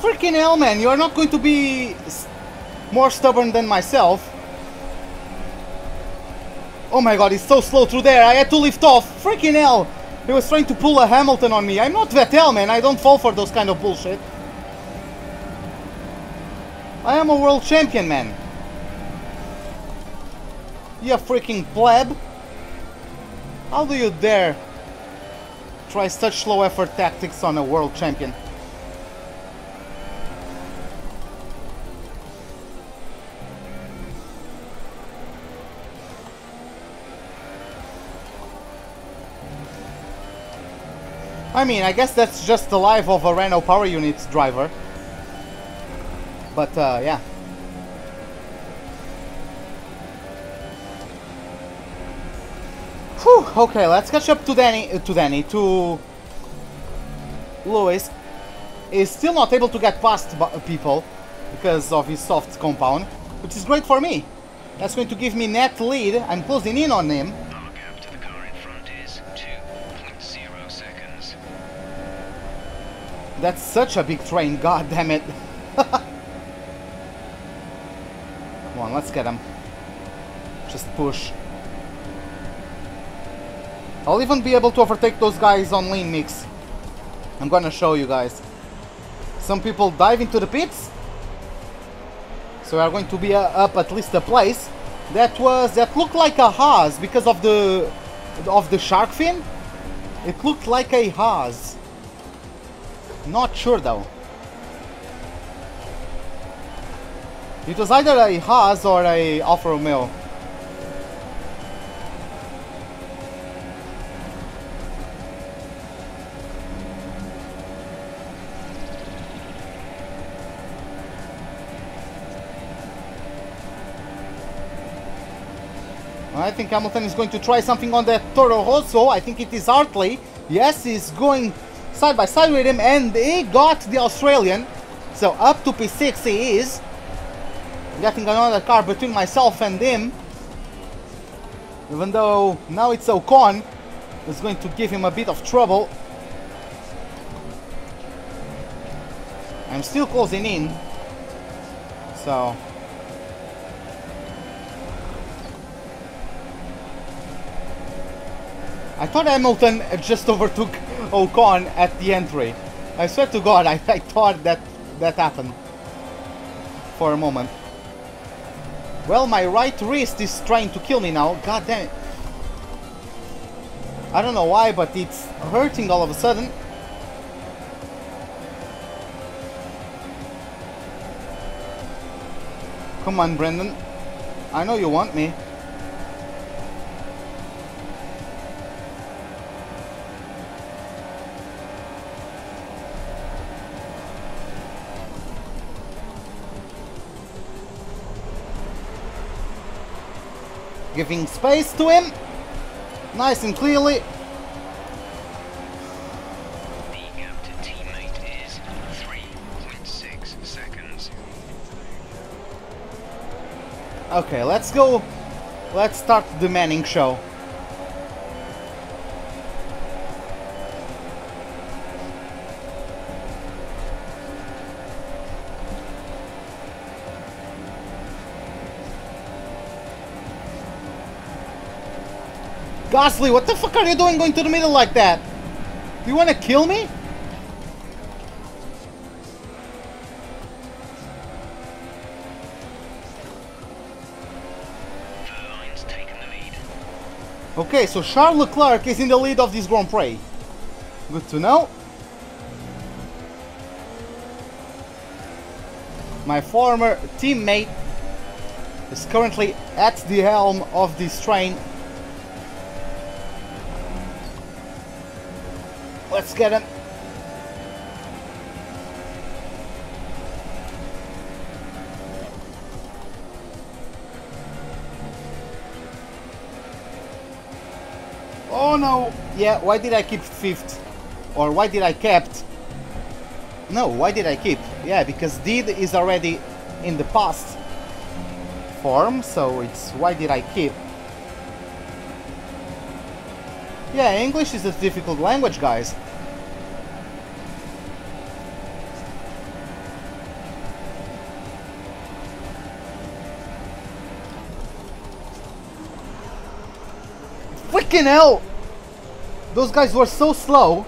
Speaker 1: Freaking hell, man! You're not going to be more stubborn than myself. Oh my god, he's so slow through there. I had to lift off. Freaking hell! He was trying to pull a Hamilton on me. I'm not Vettel, man. I don't fall for those kind of bullshit. I am a world champion, man. You freaking pleb. How do you dare try such slow effort tactics on a world champion? I mean, I guess that's just the life of a Renault Power Unit driver. But, yeah. Whew, okay, let's catch up to to Lewis. He's still not able to get past people because of his soft compound, which is great for me. That's going to give me net lead. I'm closing in on him.
Speaker 4: Our gap to the car in front is 2.0 seconds.
Speaker 1: That's such a big train, god damn it. Come on, let's get him. Just push. I'll even be able to overtake those guys on lean mix. I'm gonna show you guys. Some people dive into the pits. So we are going to be up at least a place. That looked like a Haas because of the shark fin. It looked like a Haas. Not sure though. It was either a Haas or a Alfa Romeo. I think Hamilton is going to try something on that Toro Rosso. I think it is Hartley. Yes, he's going side by side with him, and he got the Australian. So up to P6 he is. Getting another car between myself and him. Even though now it's Ocon. It's going to give him a bit of trouble. I'm still closing in. So... I thought Hamilton just overtook Ocon at the entry. I swear to God, I thought that happened for a moment. Well, my right wrist is trying to kill me now. God damn it. I don't know why, but it's hurting all of a sudden. Come on, Brendan. I know you want me. Giving space to him. Nice and clearly.
Speaker 4: The gap to teammate is 3.6 seconds.
Speaker 1: Okay, let's go. Let's start the Manning show. Gasly, what the fuck are you doing going to the middle like that? Do you want to kill me?
Speaker 4: Verline's taken the lead.
Speaker 1: Okay, so Charles Leclerc is in the lead of this Grand Prix. Good to know. My former teammate is currently at the helm of this train. Let's get him. Oh no! Yeah, why did I keep 5th? Or why did I kept? No, why did I keep? Yeah, because did is already in the past form, so it's why did I keep? Yeah, English is a difficult language, guys. Freaking hell! Those guys were so slow.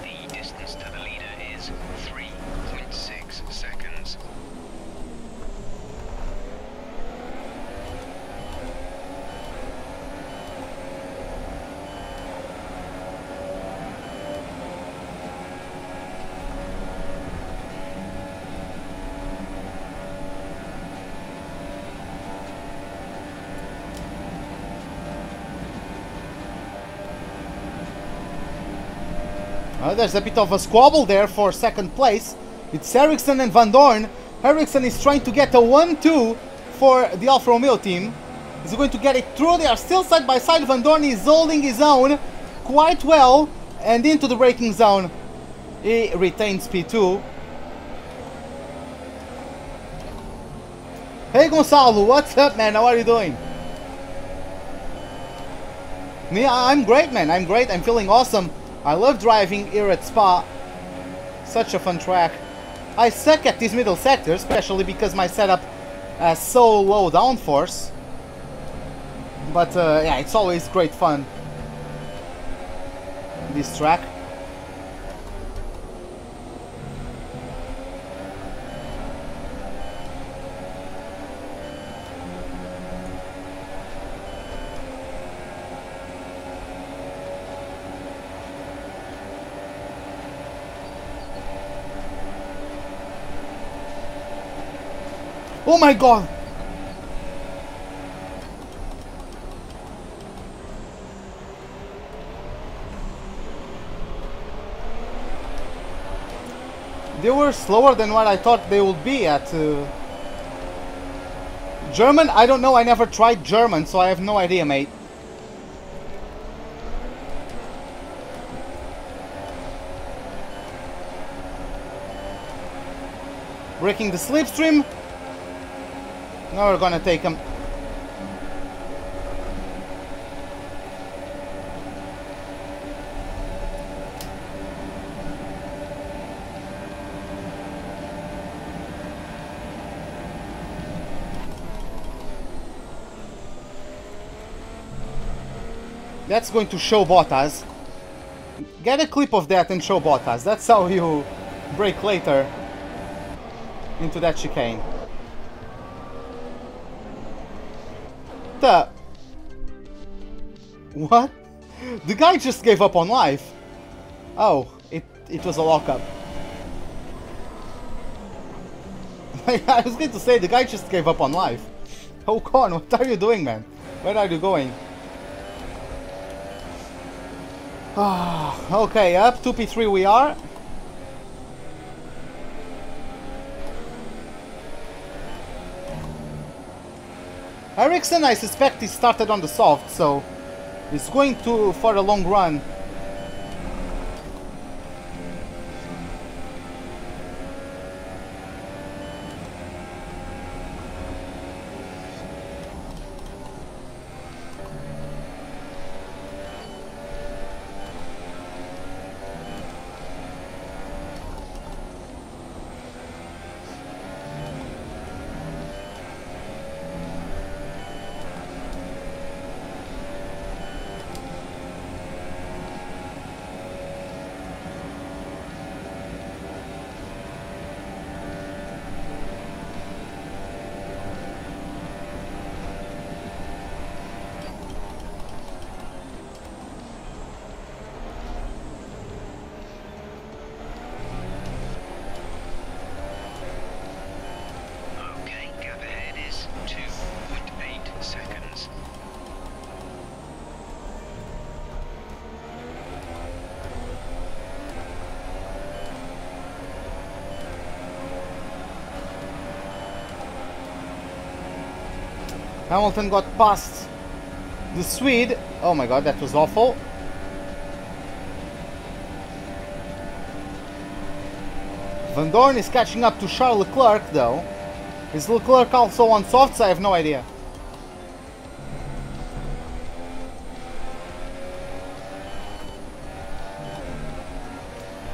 Speaker 4: The distance to the leader is 3.6 seconds.
Speaker 1: There's a bit of a squabble there for second place. It's Ericsson and Van Dorn. Ericsson is trying to get a 1-2 for the Alfa Romeo team. Is he going to get it through? They are still side by side. Van Dorn is holding his own quite well and into the braking zone. He retains P2. Hey Gonzalo, what's up, man? How are you doing? Me, I'm great, man. I'm great. I'm feeling awesome. I love driving here at Spa. Such a fun track. I suck at these middle sectors, especially because my setup has so low downforce. But yeah, it's always great fun. This track. Oh my god! They were slower than what I thought they would be at German? I don't know, I never tried German, so I have no idea, mate. Breaking the slipstream. Now we're gonna take him. That's going to show Bottas. Get a clip of that and show Bottas. That's how you brake later into that chicane. What? The guy just gave up on life. Oh, it was a lockup. I was going to say, the guy just gave up on life. Oh, Con, what are you doing, man? Where are you going? Okay, up to P3 we are. Ericsson, I suspect he started on the soft, so he's going to for a long run. Hamilton got past the Swede. Oh my god, that was awful. Van Dorn is catching up to Charles Leclerc though. Is Leclerc also on softs? I have no idea.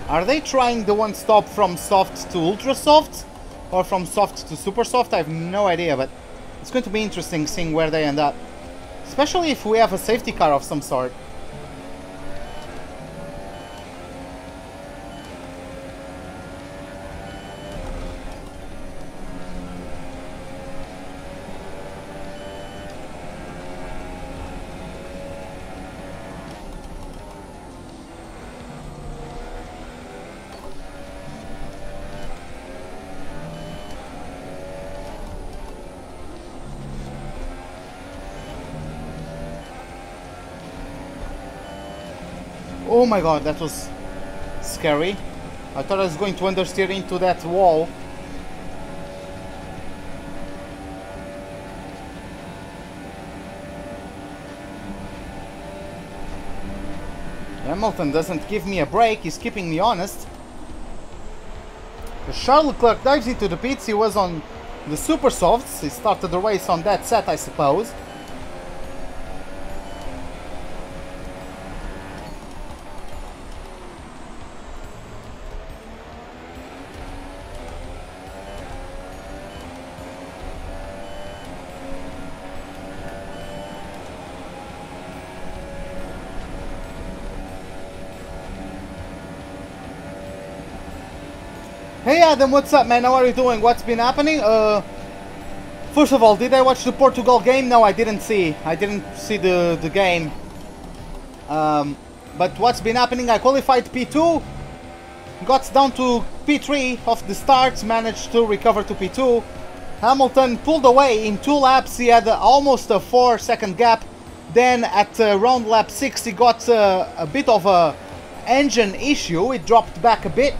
Speaker 1: Are they trying the one stop from soft to ultra soft? Or from soft to super soft? I have no idea, but it's going to be interesting seeing where they end up. Especially if we have a safety car of some sort. Oh my god, that was scary. I thought I was going to understeer into that wall. Hamilton doesn't give me a break, he's keeping me honest. Charles Leclerc dives into the pits, he was on the super softs, he started the race on that set I suppose. Hey Adam, what's up man? How are you doing? What's been happening? First of all, did I watch the Portugal game? No, I didn't see. I didn't see the game. But what's been happening? I qualified P2, got down to P3 off the start, managed to recover to P2. Hamilton pulled away in 2 laps. He had almost a 4-second gap. Then at around lap 6 he got a bit of a engine issue. It dropped back a bit.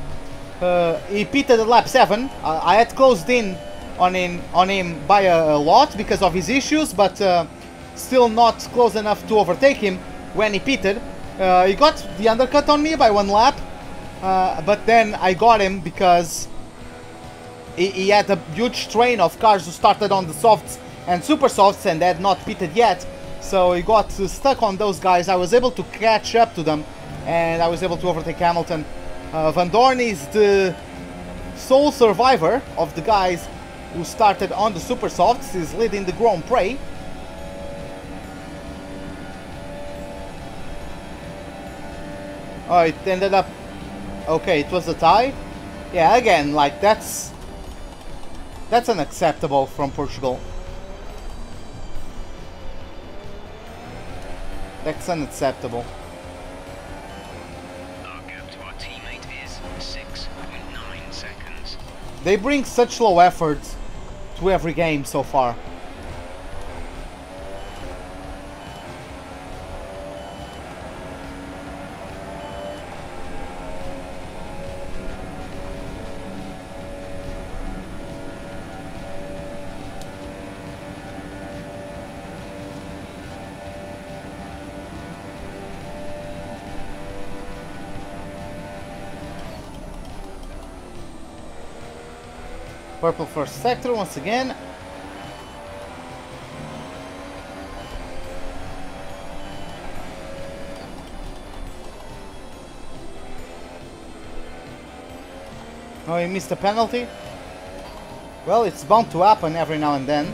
Speaker 1: He pitted at lap 7. I had closed in on him by a lot because of his issues, but still not close enough to overtake him when he pitted. He got the undercut on me by 1 lap, but then I got him because he had a huge train of cars who started on the softs and super softs and had not pitted yet, so he got stuck on those guys. I was able to catch up to them and I was able to overtake Hamilton. Van Dorn is the sole survivor of the guys who started on the super softs. He's leading the Grand Prix. Oh, it ended up... Okay, it was a tie. Yeah, again, like, that's unacceptable from Portugal. That's unacceptable.
Speaker 4: Our gap to our teammate is 6.9 seconds.
Speaker 1: They bring such low effort to every game so far. Purple first sector once again. Oh, he missed a penalty? Well, it's bound to happen every now and then.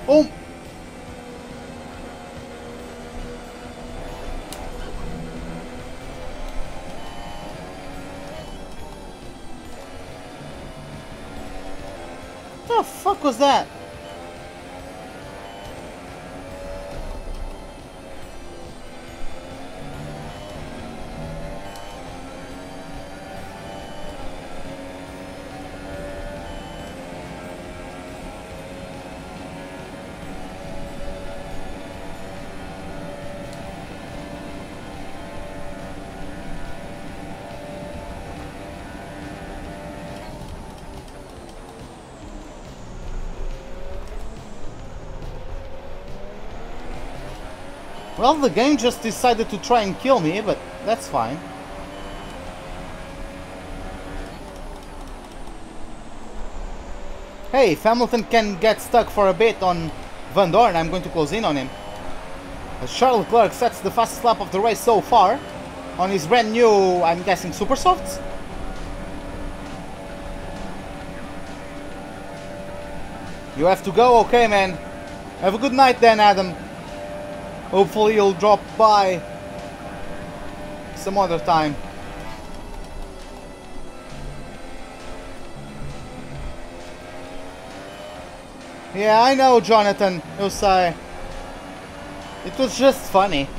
Speaker 1: Oh! What the fuck was that? Well, the game just decided to try and kill me, but that's fine. Hey, if Hamilton can get stuck for a bit on Van Dorn, I'm going to close in on him. As Charles Leclerc sets the fastest lap of the race so far on his brand new, I'm guessing, super softs. You have to go? Okay, man. Have a good night then, Adam. Hopefully you'll drop by some other time. Yeah, I know, Jonathan. Osai. It was just funny.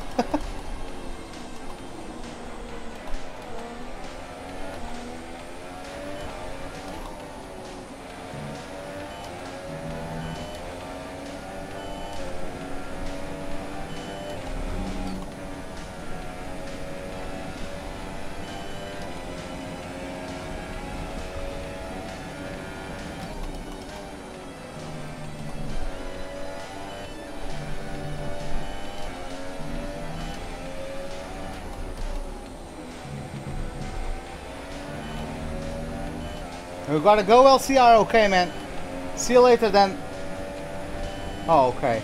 Speaker 1: We gotta go, LCR. Okay, man. See you later then. Oh, okay.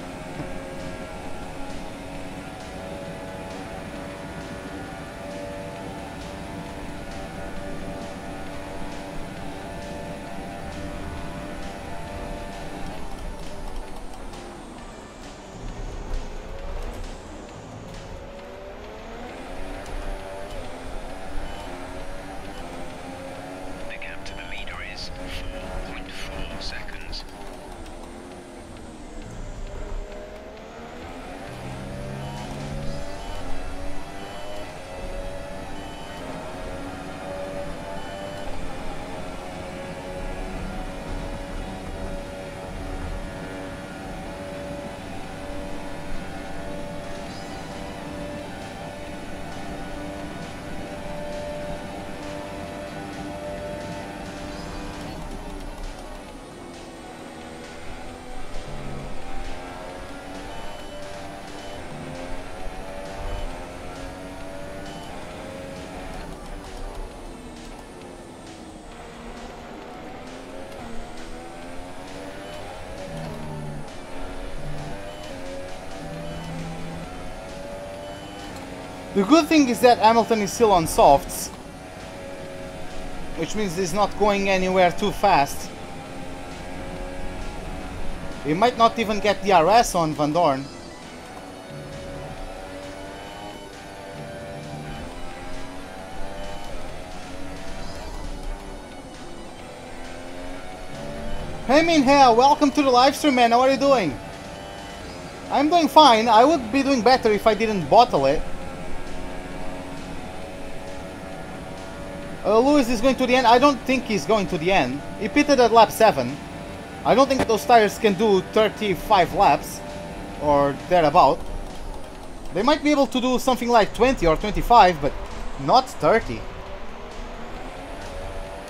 Speaker 1: The good thing is that Hamilton is still on softs, which means he's not going anywhere too fast. He might not even get the RS on Van Dorn. Hey Minhea, welcome to the live stream, man. How are you doing? I'm doing fine. I would be doing better if I didn't bottle it. Lewis is going to the end. I don't think he's going to the end. He pitted at lap 7. I don't think those tires can do 35 laps or thereabout. They might be able to do something like 20 or 25, but not 30.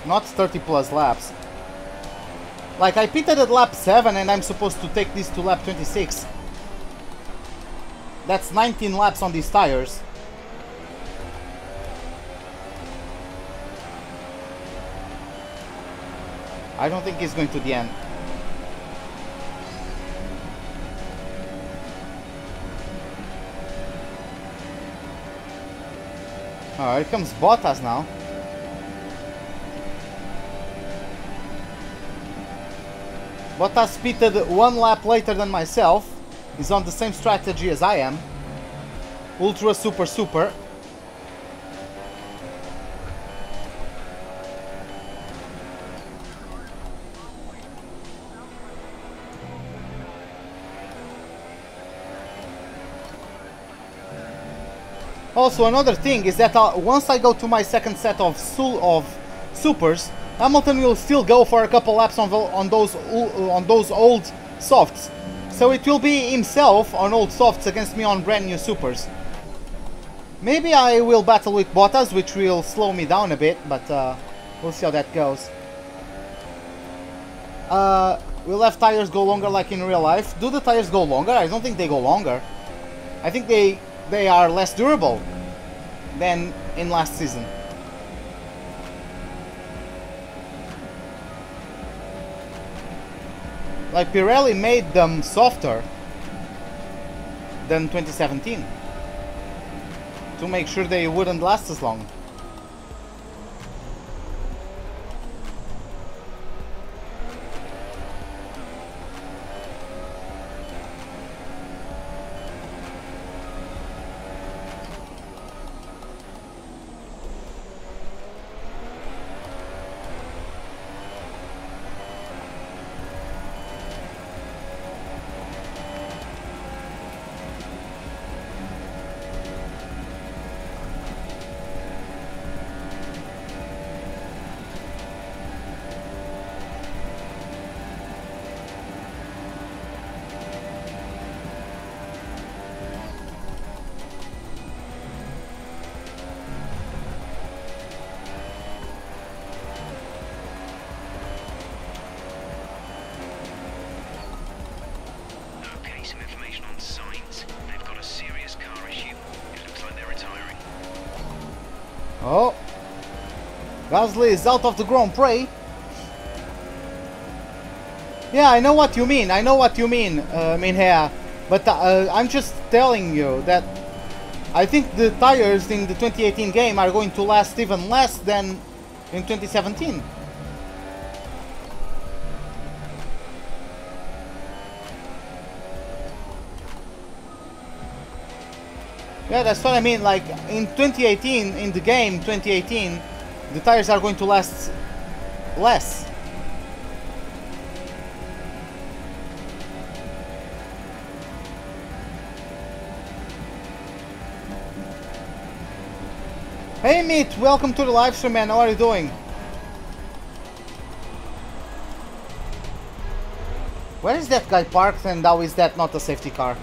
Speaker 1: Not 30 plus laps. Like, I pitted at lap 7 and I'm supposed to take this to lap 26. That's 19 laps on these tires. I don't think he's going to the end. Oh, here comes Bottas now. Bottas pitted 1 lap later than myself. He's on the same strategy as I am. Ultra super super. Also, another thing is that once I go to my second set of supers, Hamilton will still go for a couple laps on those old softs. So it will be himself on old softs against me on brand new supers. Maybe I will battle with Bottas, which will slow me down a bit, but we'll see how that goes. Will have tires go longer like in real life? Do the tires go longer? I don't think they go longer. I think they are less durable than in last season. Like, Pirelli made them softer than 2017 to make sure they wouldn't last as long. Oh, Gasly is out of the Grand Prix. Yeah, I know what you mean. I know what you mean, Minhea. But I'm just telling you that I think the tires in the 2018 game are going to last even less than in 2017. Yeah, that's what I mean. Like, in 2018, in the game 2018, the tires are going to last less. Hey Meat, welcome to the live stream, man. How are you doing? Where is that guy parked, and how is that not a safety car?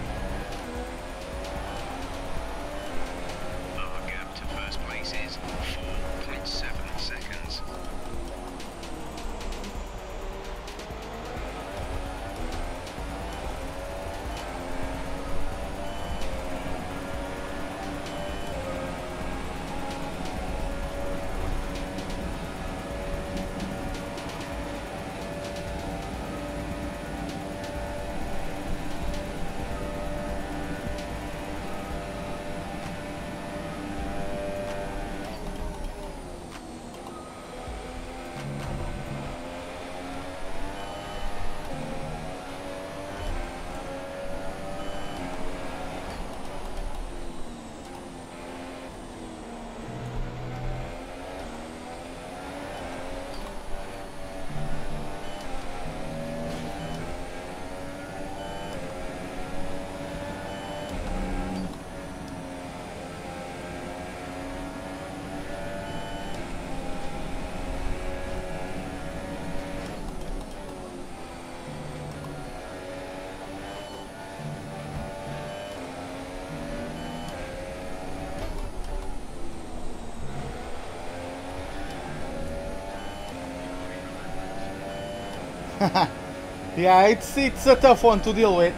Speaker 1: Yeah, it's a tough one to deal with.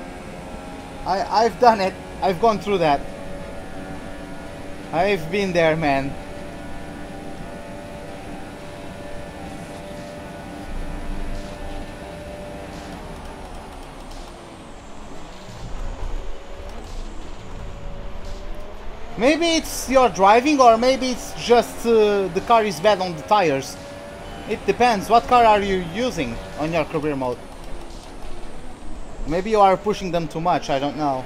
Speaker 1: I've done it. I've gone through that. I've been there, man. Maybe it's your driving, or maybe it's just the car is bad on the tires. It depends. What car are you using on your career mode? Maybe you are pushing them too much, I don't know.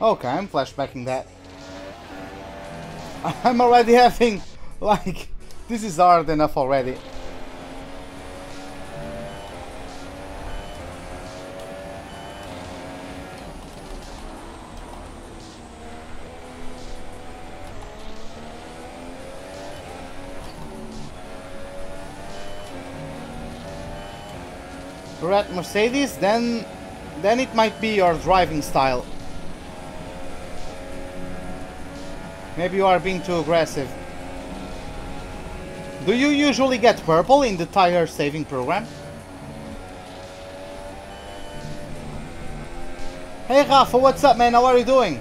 Speaker 1: Okay, I'm flashbacking that. I'm already having, like, this is hard enough already. You're at Mercedes, then it might be your driving style. Maybe you are being too aggressive. Do you usually get purple in the tire saving program? Hey Rafa, what's up, man? How are you doing?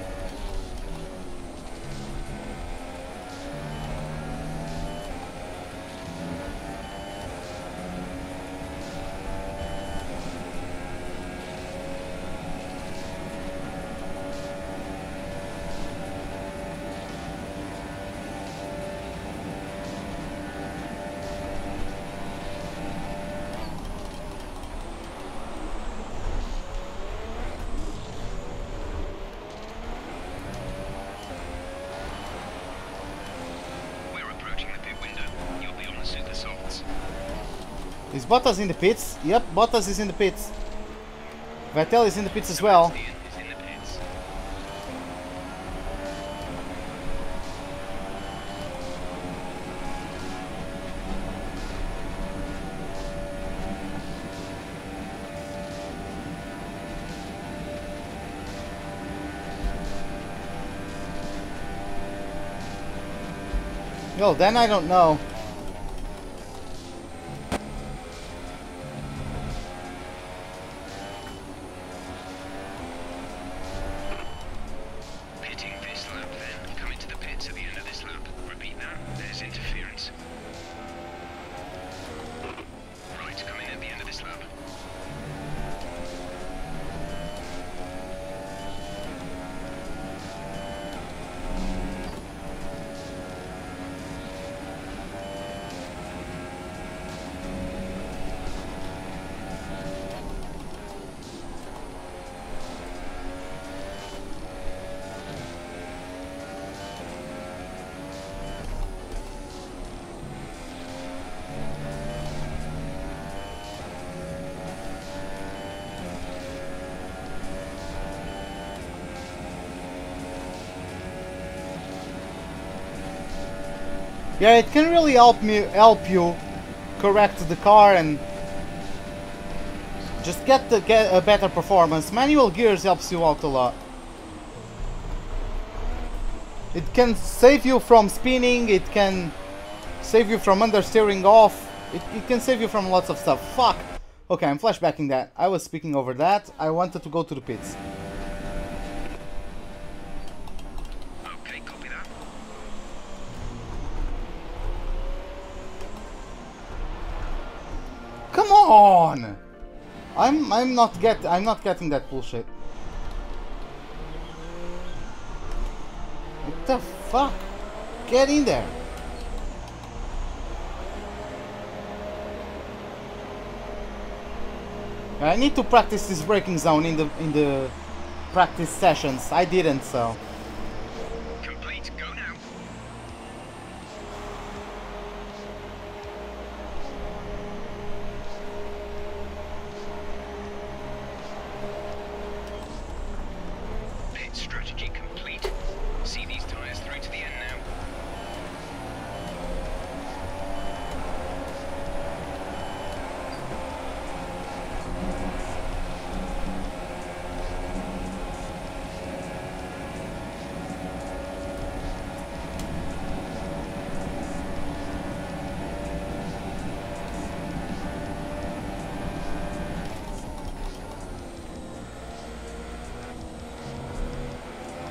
Speaker 1: Is Bottas in the pits? Yep, Bottas is in the pits. Vettel is in the pits as well. Yo, then I don't know. Yeah, it can really help you correct the car and just get a better performance. Manual gears helps you out a lot. It can save you from spinning, it can save you from understeering off, it can save you from lots of stuff. Fuck! Okay, I'm flashbacking that. I was speaking over that. I wanted to go to the pits.
Speaker 4: Okay, copy that.
Speaker 1: Come on! I'm not getting that bullshit. What the fuck? Get in there. I need to practice this braking zone in the practice sessions. I didn't, so.
Speaker 4: Complete. Go now. Pit strategy complete. See these tires through to the end now.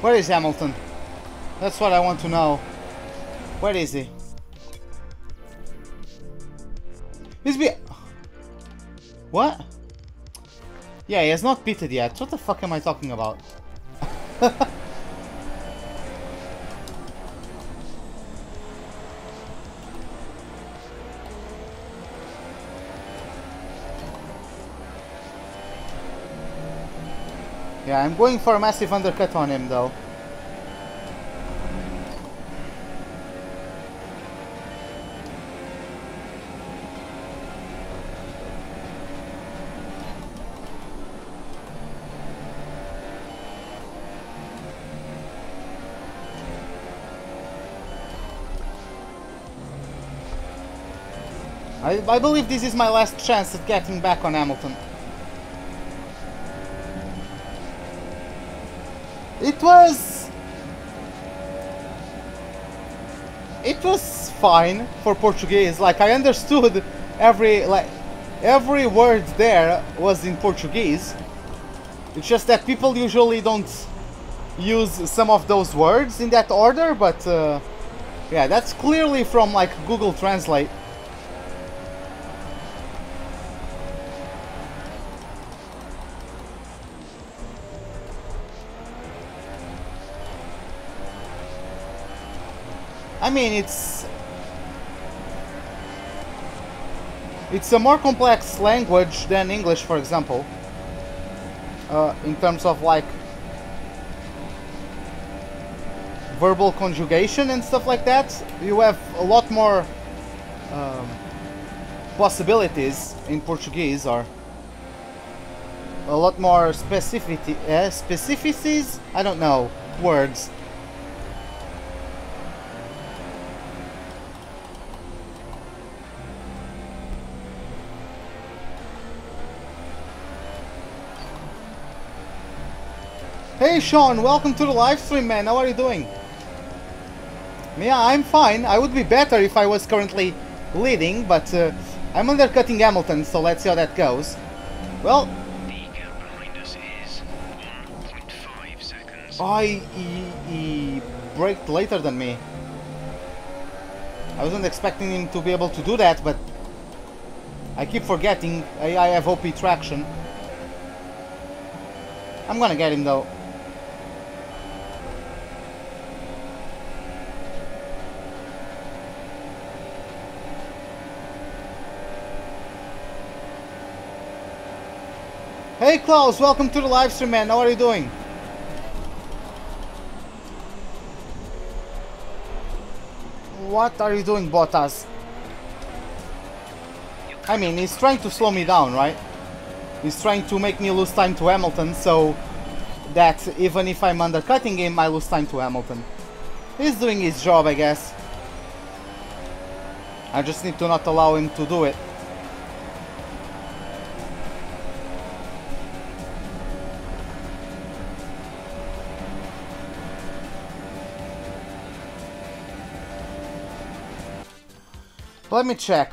Speaker 1: Where is Hamilton? That's what I want to know. Where is he? He's be... What? Yeah, he has not pitted yet. What the fuck am I talking about? Yeah, I'm going for a massive undercut on him though. I believe this is my last chance at getting back on Hamilton. It was fine for Portuguese. Like, I understood every word there was in Portuguese. It's just that people usually don't use some of those words in that order, but yeah, that's clearly from like Google Translate. I mean, it's a more complex language than English, for example, in terms of like verbal conjugation and stuff like that. You have a lot more possibilities in Portuguese, or a lot more specificities, I don't know, words. Hey Sean, welcome to the live stream, man. How are you doing? Yeah, I'm fine. I would be better if I was currently leading, but I'm undercutting Hamilton, so let's see how that goes. Well,
Speaker 4: The gap behind us is 1.5 seconds.
Speaker 1: oh, he braked later than me. I wasn't expecting him to be able to do that, but I keep forgetting I have OP traction. I'm gonna get him though. Hey Klaus, welcome to the live stream, man. How are you doing? What are you doing, Bottas? I mean, he's trying to slow me down, right? He's trying to make me lose time to Hamilton, so that even if I'm undercutting him, I lose time to Hamilton. He's doing his job, I guess. I just need to not allow him to do it. Let me check.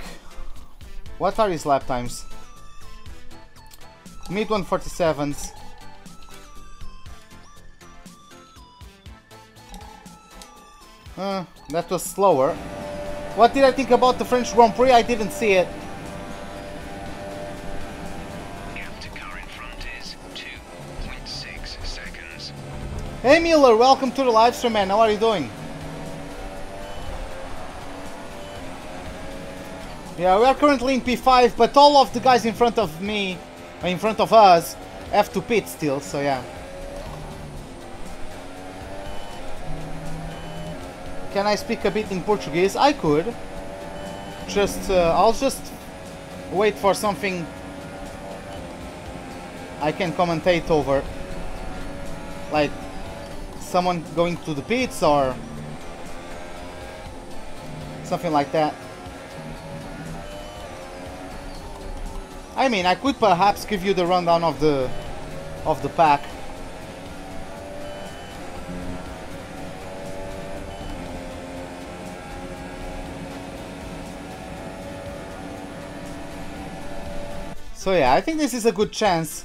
Speaker 1: What are his lap times? Mid 147s. That was slower. What did I think about the French Grand Prix? I didn't see it.
Speaker 4: Gap to car in front is 2.6 seconds.
Speaker 1: Hey Mueller, welcome to the live stream, man. How are you doing? Yeah, we are currently in P5, but all of the guys in front of me in front of us have to pit still, so yeah. Can I speak a bit in Portuguese? I could. Just, I'll just wait for something I can commentate over. Like, someone going to the pits or something like that. I mean, I could perhaps give you the rundown of the pack. So yeah, I think this is a good chance.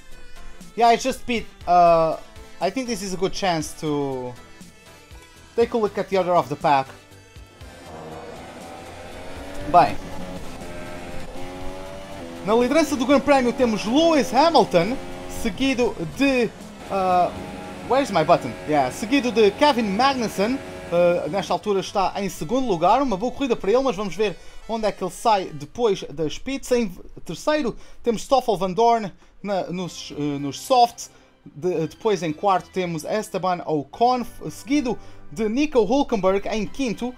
Speaker 1: Yeah, I just beat. I think this is a good chance to take a look at the order of the pack. Bem, na liderança do Grande Prémio temos Lewis Hamilton, seguido de where's my button? Yeah, seguido de Kevin Magnussen. Nesta altura está em segundo lugar, uma boa corrida para ele, mas vamos ver onde é que ele sai depois das pits. Em terceiro temos Stoffel Van Dorn nos softs. Depois em quarto temos Esteban Ocon, seguido de Nico Hülkenberg em quinto,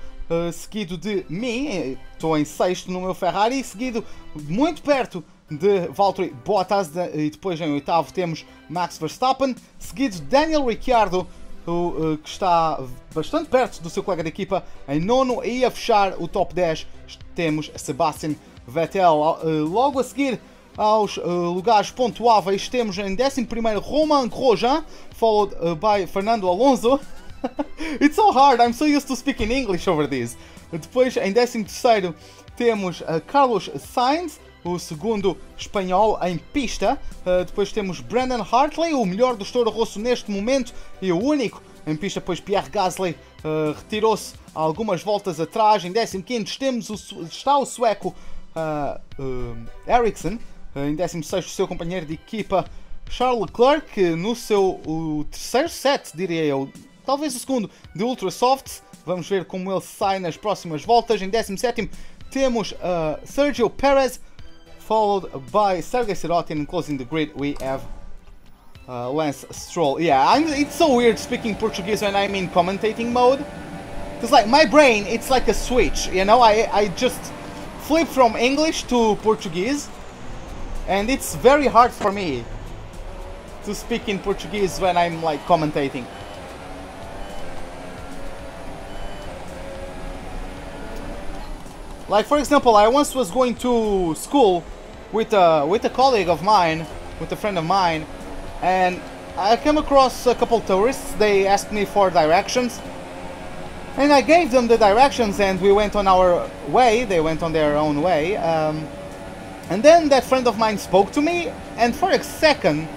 Speaker 1: seguido de mim, estou em sexto no meu Ferrari, seguido muito perto de Valtteri Bottas, e depois em oitavo temos Max Verstappen, seguido de Daniel Ricciardo, que está bastante perto do seu colega de equipa em nono, e a fechar o top 10 temos Sebastian Vettel. Logo a seguir aos lugares pontuáveis temos em 11º Romain Grosjean, followed by Fernando Alonso. It's so hard, I'm so used to speaking English over this. Depois em 13º temos Carlos Sainz, o segundo espanhol em pista. Depois temos Brandon Hartley, o melhor do Toro Rosso neste momento e o único em pista, pois Pierre Gasly retirou-se algumas voltas atrás. Em 15º está o sueco Ericsson. Em 16º o seu companheiro de equipa Charles Leclerc, no seu terceiro set, diria eu, talvez o segundo, de Ultra Softs. Vamos ver como ele sai nas próximas voltas. Em 17º temos Sergio Perez, followed by Sergei Sirotkin. Closing the grid we have Lance Stroll. Yeah, it's so weird speaking Portuguese when I'm in commentating mode. Because like my brain, it's like a switch, you know, I just flip from English to Portuguese. And it's very hard for me to speak in Portuguese when I'm like commentating. Like for example, I once was going to school with a colleague of mine, with a friend of mine, and I came across a couple tourists. They asked me for directions, and I gave them the directions, and we went on our way. They went on their own way, and then that friend of mine spoke to me, and for a second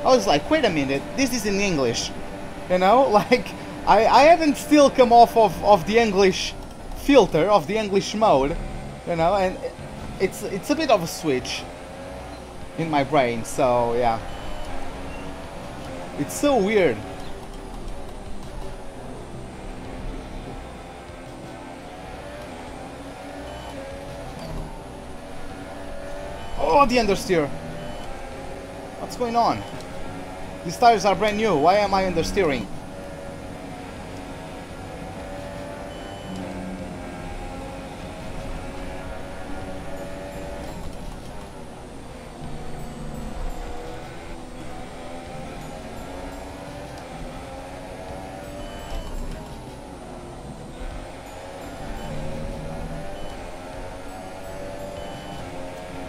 Speaker 1: I was like, wait a minute, this is in English, you know, like I hadn't still come off of the English filter, of the English mode, you know, and it's a bit of a switch in my brain, so yeah, it's so weird. Oh, the understeer. What's going on? These tires are brand new. Why am I understeering?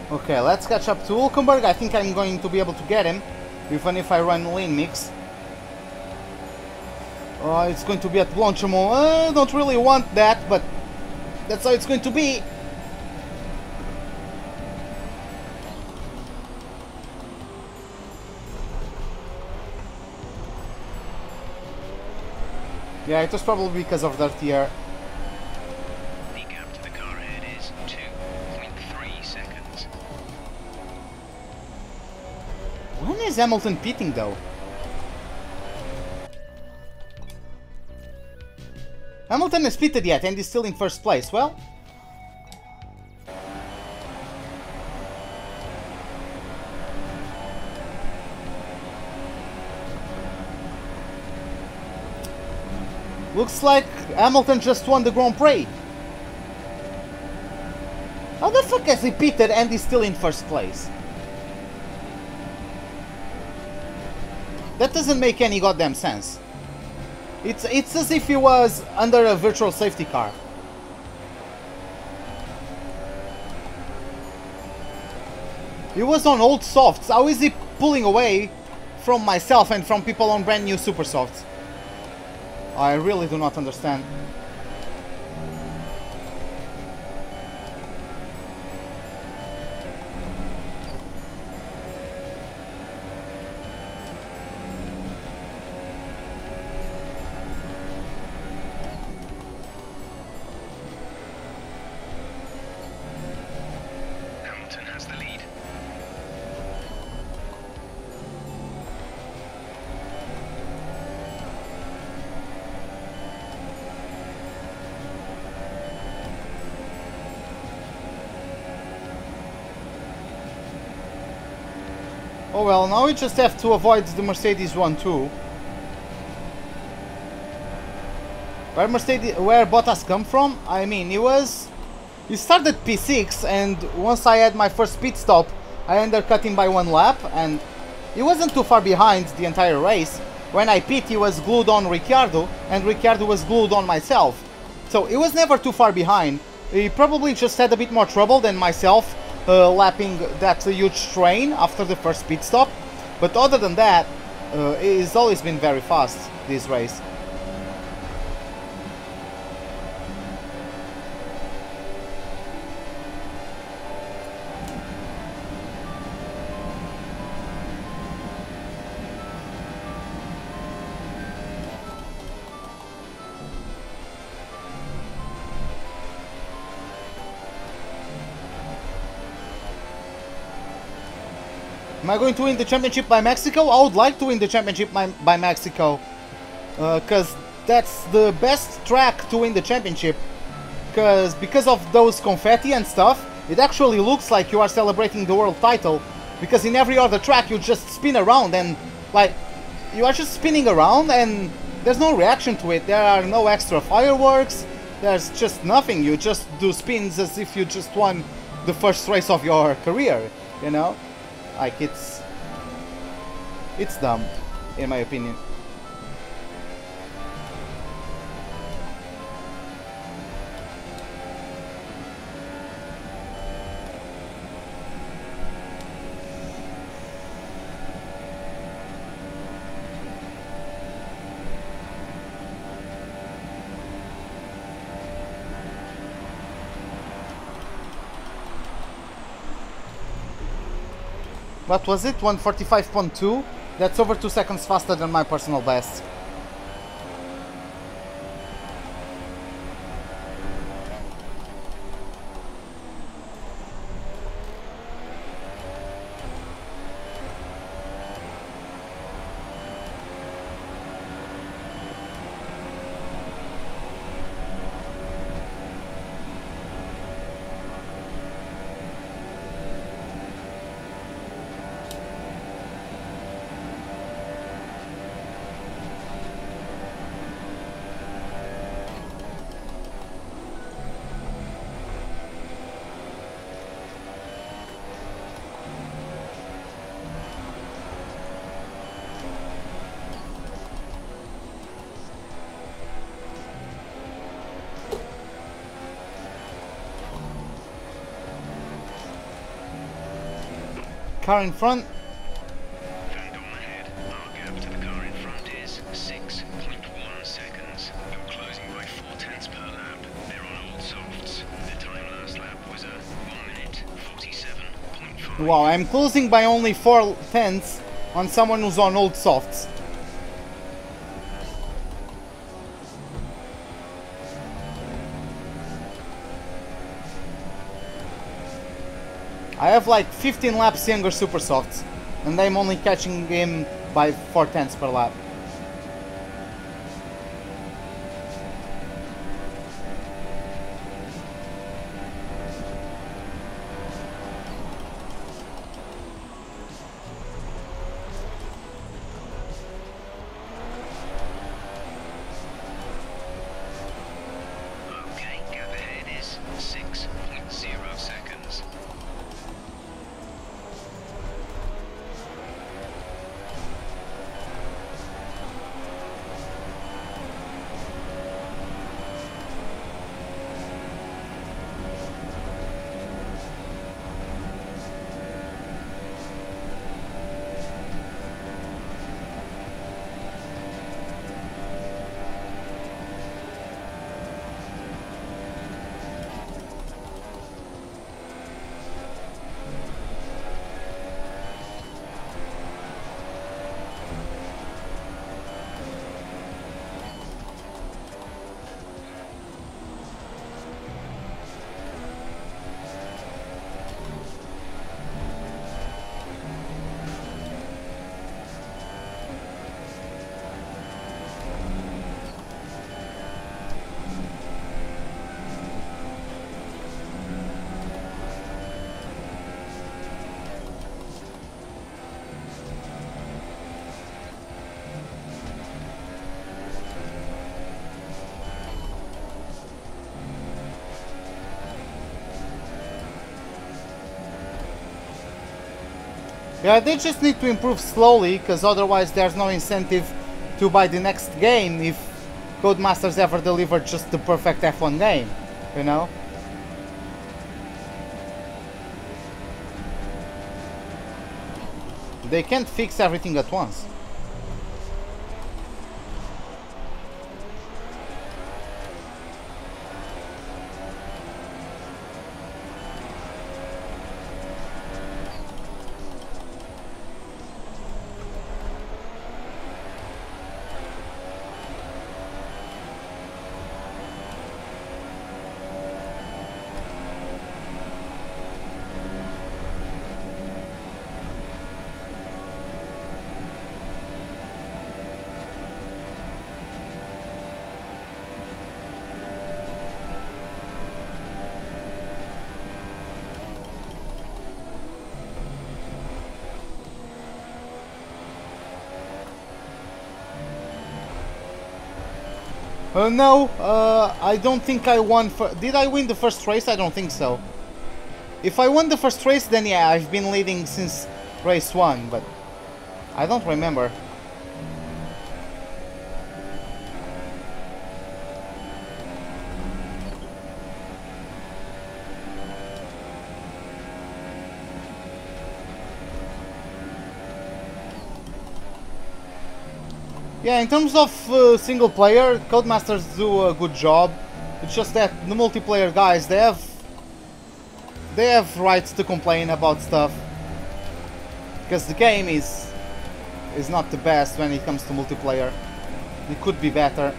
Speaker 1: Okay, let's catch up to Hülkenberg. I think I'm going to be able to get him, even if I run lane mix. Oh, it's going to be at Blanchimont. I don't really want that, but that's how it's going to be. Yeah, it was probably because of dirty air.
Speaker 4: The gap to the car ahead is 2.3 seconds.
Speaker 1: When is Hamilton pitting though? Hamilton has pitted yet and is still in first place. Well, Looks like Hamilton just won the Grand Prix. How the fuck has he pitted and he's still in first place? That doesn't make any goddamn sense. It's as if he was under a virtual safety car. He was on old softs. How is he pulling away from myself and from people on brand new super softs? I really do not understand. Oh well, now we just have to avoid the Mercedes one too. Where Bottas come from? I mean, he started P6, and once I had my first pit stop, I undercut him by 1 lap, and he wasn't too far behind the entire race. When I pit, he was glued on Ricciardo, and Ricciardo was glued on myself. So he was never too far behind. He probably just had a bit more trouble than myself, lapping that huge train after the first pit stop, but other than that, he's always been very fast this race. Am I going to win the championship by Mexico? I would like to win the championship by Mexico, because that's the best track to win the championship, because of those confetti and stuff, it actually looks like you are celebrating the world title, because in every other track you just spin around and, like, you are just spinning around and there's no reaction to it. There are no extra fireworks, there's just nothing. You just do spins as if you just won the first race of your career, you know? Like, it's dumb, in my opinion. What was it? 145.2? That's over 2 seconds faster than my personal best. Car in front.
Speaker 4: Van Dorn ahead. Our gap to the car in front is 6.1 seconds. You're closing by 0.4 per lap. They're on old softs. The time last lap was a 1 minute 47.5.
Speaker 1: Wow, I'm closing by only 0.4 on someone who's on old softs. I have like 15 laps younger super softs, and I'm only catching him by 0.4 per lap. Yeah, they just need to improve slowly, because otherwise there's no incentive to buy the next game if Codemasters ever deliver just the perfect F1 game, you know? They can't fix everything at once. No, I don't think I won. Did I win the first race? I don't think so. If I won the first race, then yeah, I've been leading since race 1, but I don't remember. Yeah, in terms of single player, Codemasters do a good job. It's just that the multiplayer guys, they have rights to complain about stuff, because the game is not the best when it comes to multiplayer. It could be better.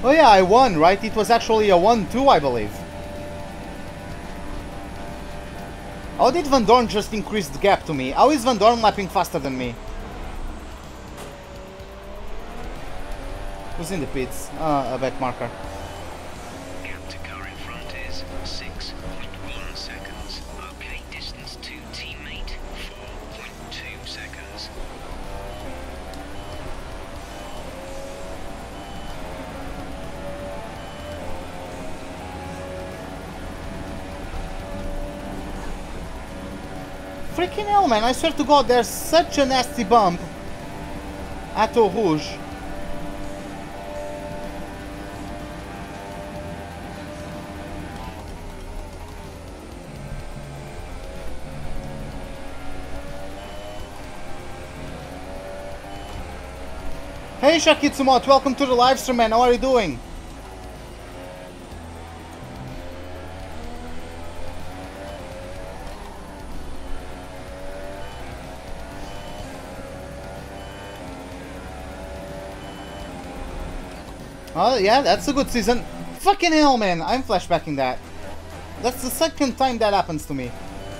Speaker 1: Oh yeah, I won, right? It was actually a 1-2, I believe. How did Van Dorn just increase the gap to me? How is Van Dorn lapping faster than me? Who's in the pits? A back marker.
Speaker 4: Gap to car in front is 6.1 seconds. Okay, distance to teammate 4.2 seconds.
Speaker 1: Freaking hell, man, I swear to God, there's such a nasty bump at Eau Rouge. Hey Shakitsumot, welcome to the live stream, man, how are you doing? Oh yeah, that's a good season. Fucking hell, man, I'm flashbacking that. That's the second time that happens to me.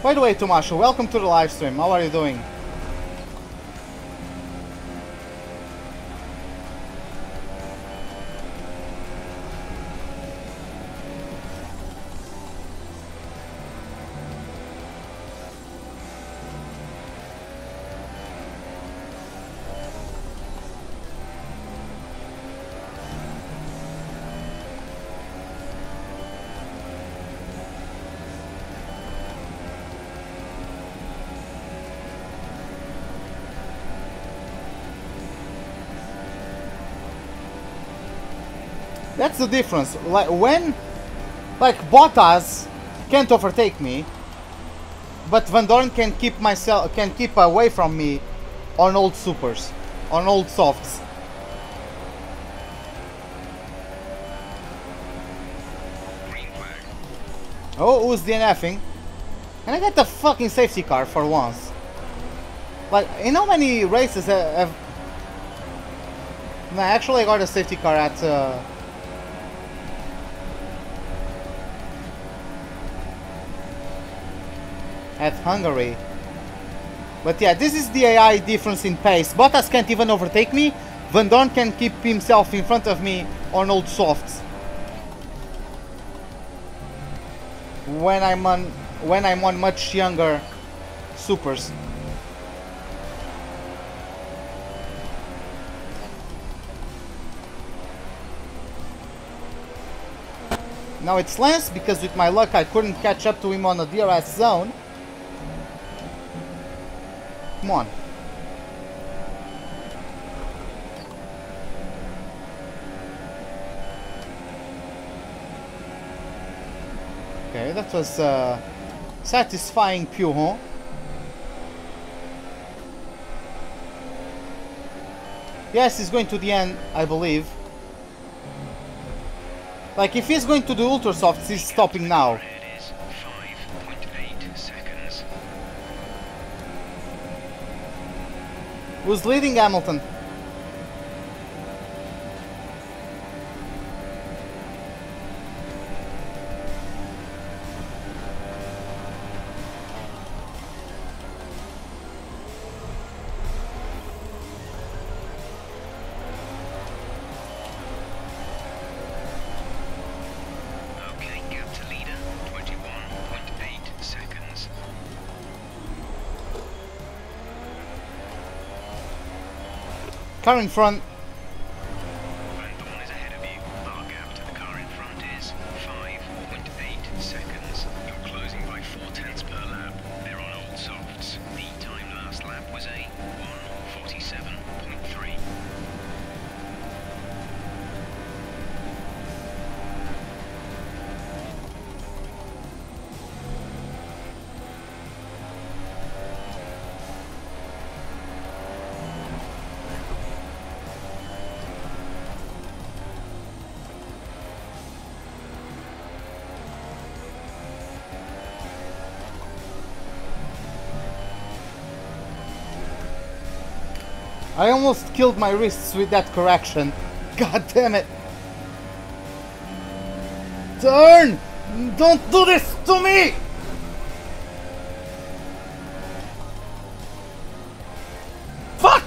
Speaker 1: By the way, Tomasho, welcome to the live stream. How are you doing? That's the difference. Like Bottas can't overtake me, but Van Dorn can keep away from me on old supers, on old softs. Oh, who's DNFing? And I got the fucking safety car for once. Like, in how many races have... No, actually I got a safety car at Hungary. But yeah, this is the AI difference in pace. Bottas can't even overtake me. Van Dorn can keep himself in front of me on old softs. When I'm on much younger supers. Now it's Lance, because with my luck I couldn't catch up to him on a DRS zone. Come on. Okay, that was satisfying Pujon. Yes, he's going to the end, I believe. Like, if he's going to do ultra softs, he's stopping now.
Speaker 4: It is 5.8 seconds.
Speaker 1: Who's leading? Hamilton.
Speaker 4: Okay, gap to leader, 21.8 seconds.
Speaker 1: Car in front.
Speaker 4: Van Dorn is ahead of you. Our gap to the car in front is 5.8 seconds. You're closing by 0.4 per lap. They're on old softs. The time last lap was a 1:47.3.
Speaker 1: I almost killed my wrists with that correction. God damn it. Turn! Don't do this to me! Fuck!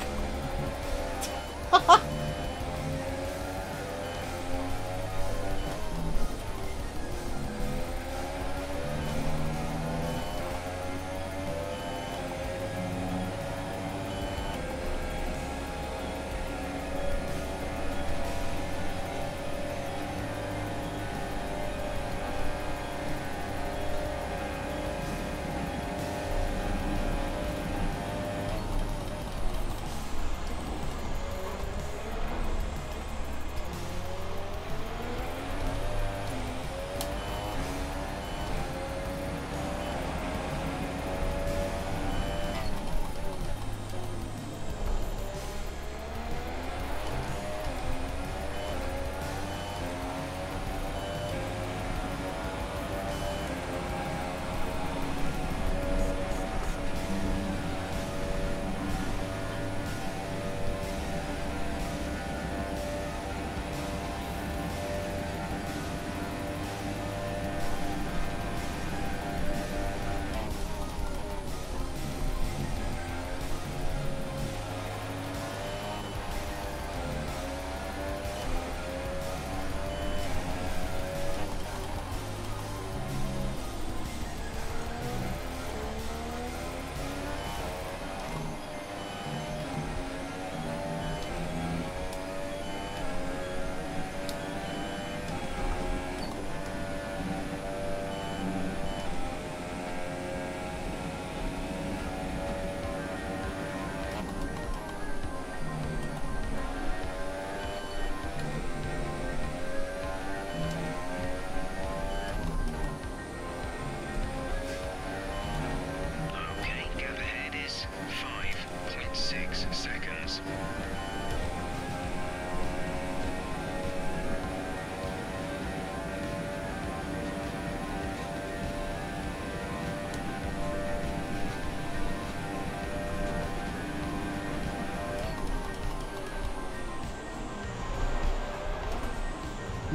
Speaker 4: Okay, gap ahead is 5.6 seconds.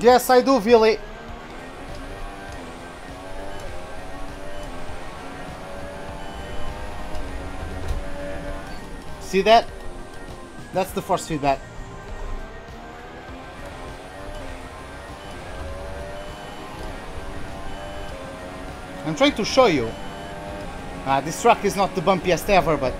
Speaker 1: Yes, I do, Billy. See that? That's the force feedback. I'm trying to show you. This track is not the bumpiest ever, but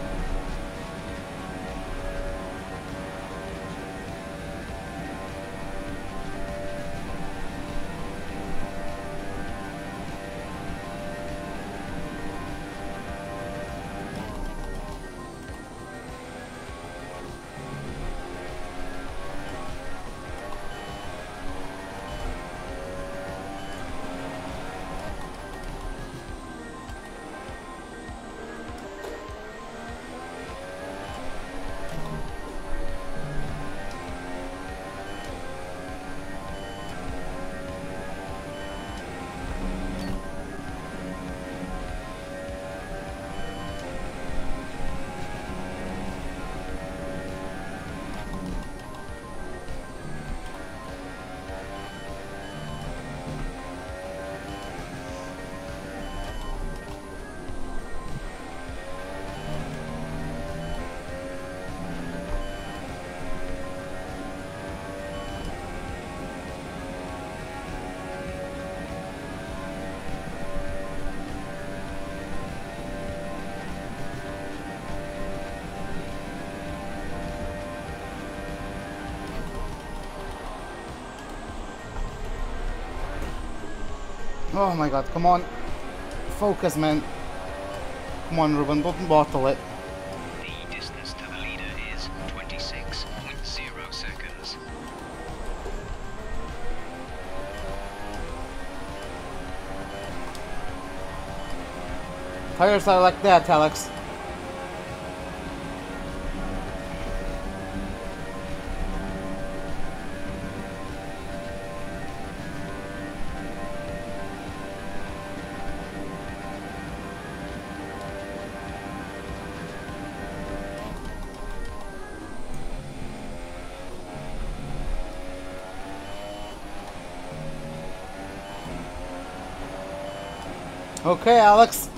Speaker 1: Oh my god, come on. Focus, man. Come on, Ruben, don't bottle it.
Speaker 4: The distance to the leader is 26.0 seconds.
Speaker 1: Tires are like that, Alex. Okay, Alex.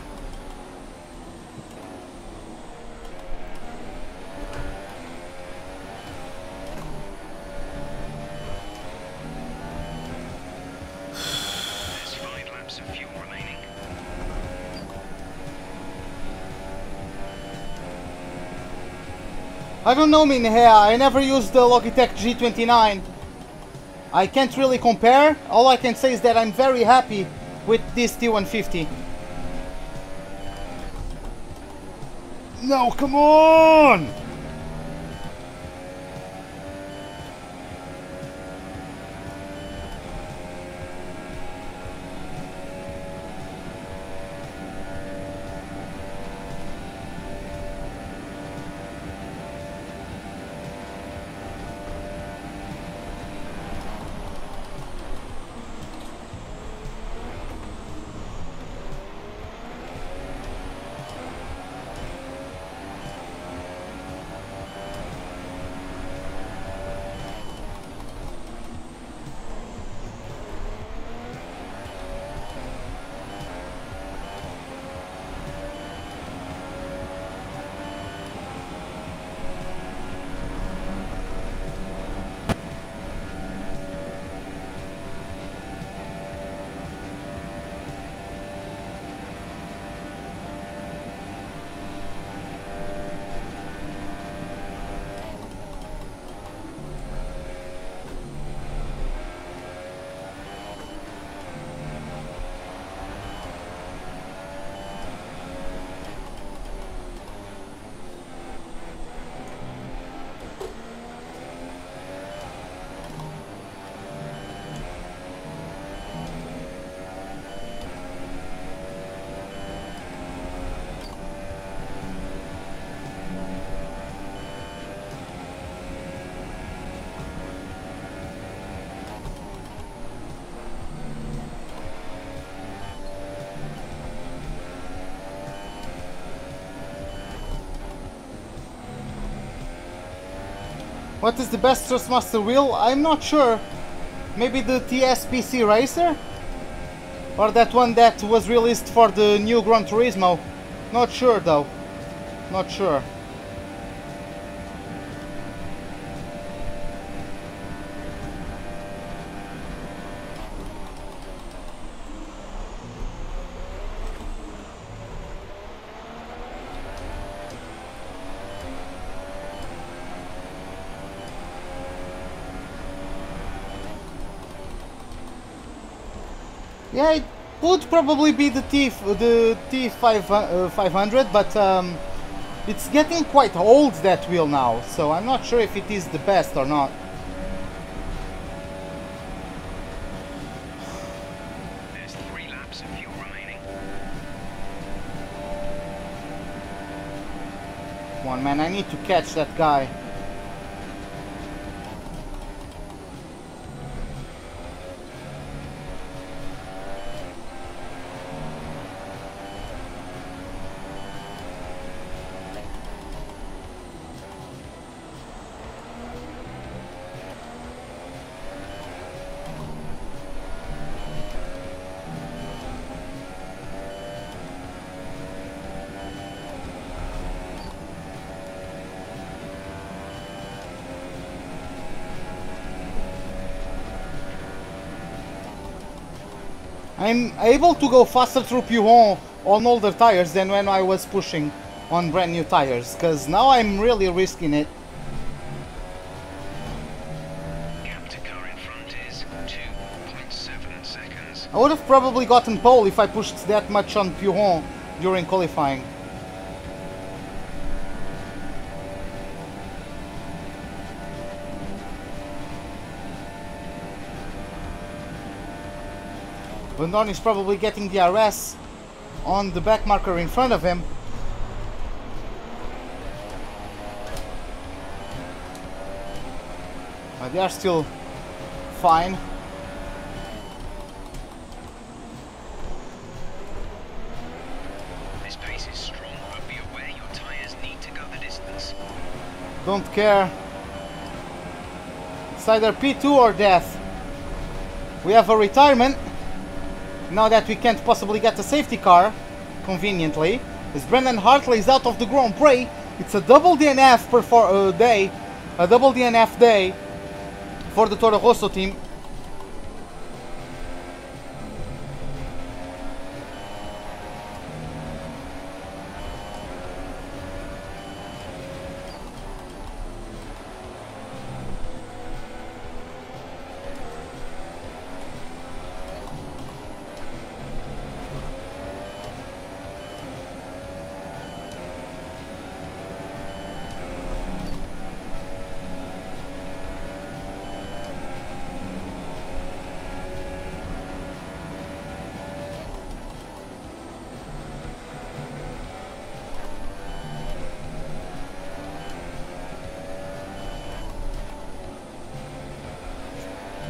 Speaker 4: There's 5 laps of fuel remaining.
Speaker 1: I don't know, Minhea. I never used the Logitech G29. I can't really compare. All I can say is that I'm very happy with this T150. No, come on! What is the best Thrustmaster wheel? I'm not sure. Maybe the TSPC Racer? Or that one that was released for the new Gran Turismo? Not sure though. Not sure. Yeah, it would probably be the T500, but it's getting quite old, that wheel now, so I'm not sure if it is the best or not.
Speaker 4: There's 3 laps of fuel remaining.
Speaker 1: Come on, man, I need to catch that guy. I'm able to go faster through Puyon on older tires than when I was pushing on brand new tires, because now I'm really risking it.
Speaker 4: Gap to car in front is 2.7 seconds.
Speaker 1: I would have probably gotten pole if I pushed that much on Puron during qualifying. Van Dorn is probably getting the RS on the back marker in front of him. But they are still fine.
Speaker 4: This pace is strong, but be aware your tires need to go the distance.
Speaker 1: Don't care. It's either P2 or death. We have a retirement. Now that we can't possibly get a safety car, conveniently, as Brendan Hartley is out of the Grand Prix. It's a double DNF day, a double DNF day for the Toro Rosso team.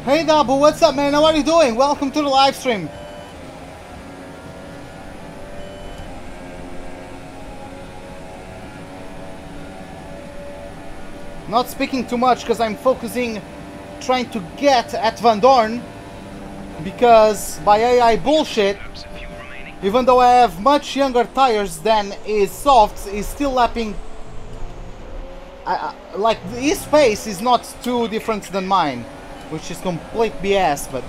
Speaker 1: Hey Dabu, what's up man? How are you doing? Welcome to the live stream. Not speaking too much because I'm focusing, trying to get at Van Dorn, because by AI bullshit, even though I have much younger tires than his softs, he's still lapping. Like his pace is not too different than mine, which is complete BS, but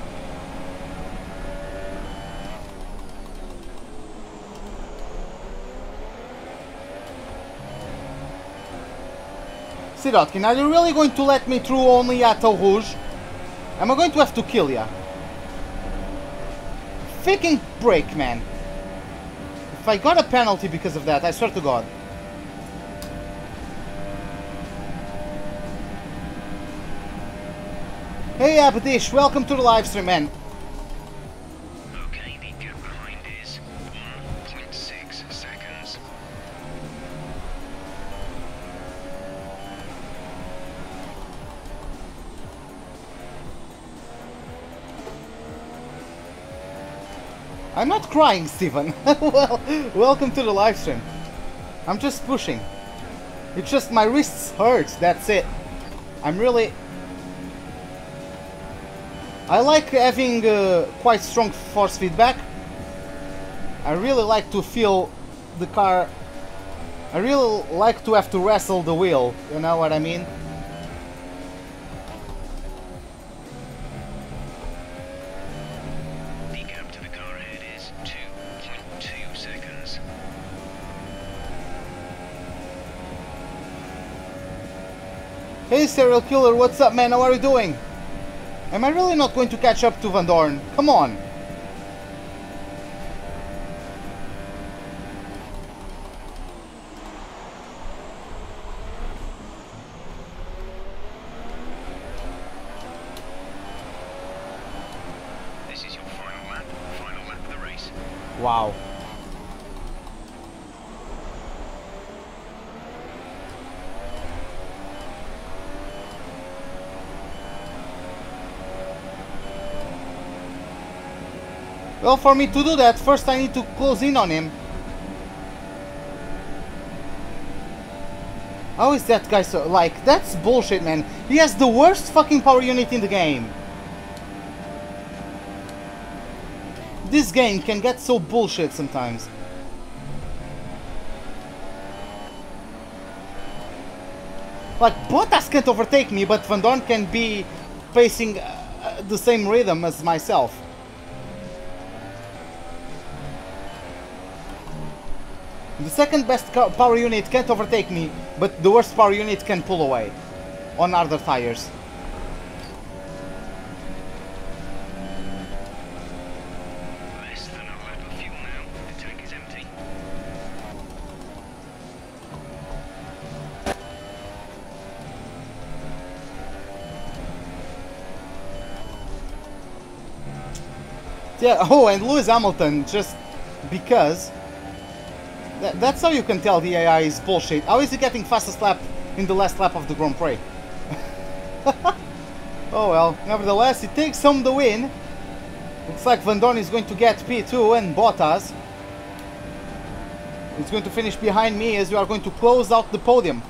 Speaker 1: Sirotkin, are you really going to let me through only at Eau Rouge? Am I going to have to kill ya? Freaking break, man. If I got a penalty because of that, I swear to God. Hey Abdish, welcome to the live stream, man.
Speaker 4: Okay, the gap behind is 1.6 seconds.
Speaker 1: I'm not crying, Steven. Well, welcome to the live stream. I'm just pushing. It's just my wrists hurt, that's it. I'm really... I like having quite strong force feedback. I really like to feel the car. I really like to have to wrestle the wheel, you know what I mean?
Speaker 4: The gap to the car ahead is 2.2 seconds.
Speaker 1: Hey serial killer, what's up man, how are you doing? Am I really not going to catch up to Van Dorn? Come on!
Speaker 4: This is your final lap of the race.
Speaker 1: Wow. Well, for me to do that, first I need to close in on him. How is that guy so... like, that's bullshit, man. He has the worst fucking power unit in the game. This game can get so bullshit sometimes. Like, Bottas can't overtake me, but Van Dorn can be pacing the same rhythm as myself. The second best power unit can't overtake me, but the worst power unit can pull away on harder tires. yeah, oh, and Lewis Hamilton, just because. That's how you can tell the AI is bullshit. How is he getting fastest lap in the last lap of the Grand Prix? Oh well, nevertheless, he takes home the win. Looks like Van Dorn is going to get P2 and Bottas. He's going to finish behind me as we are going to close out the podium.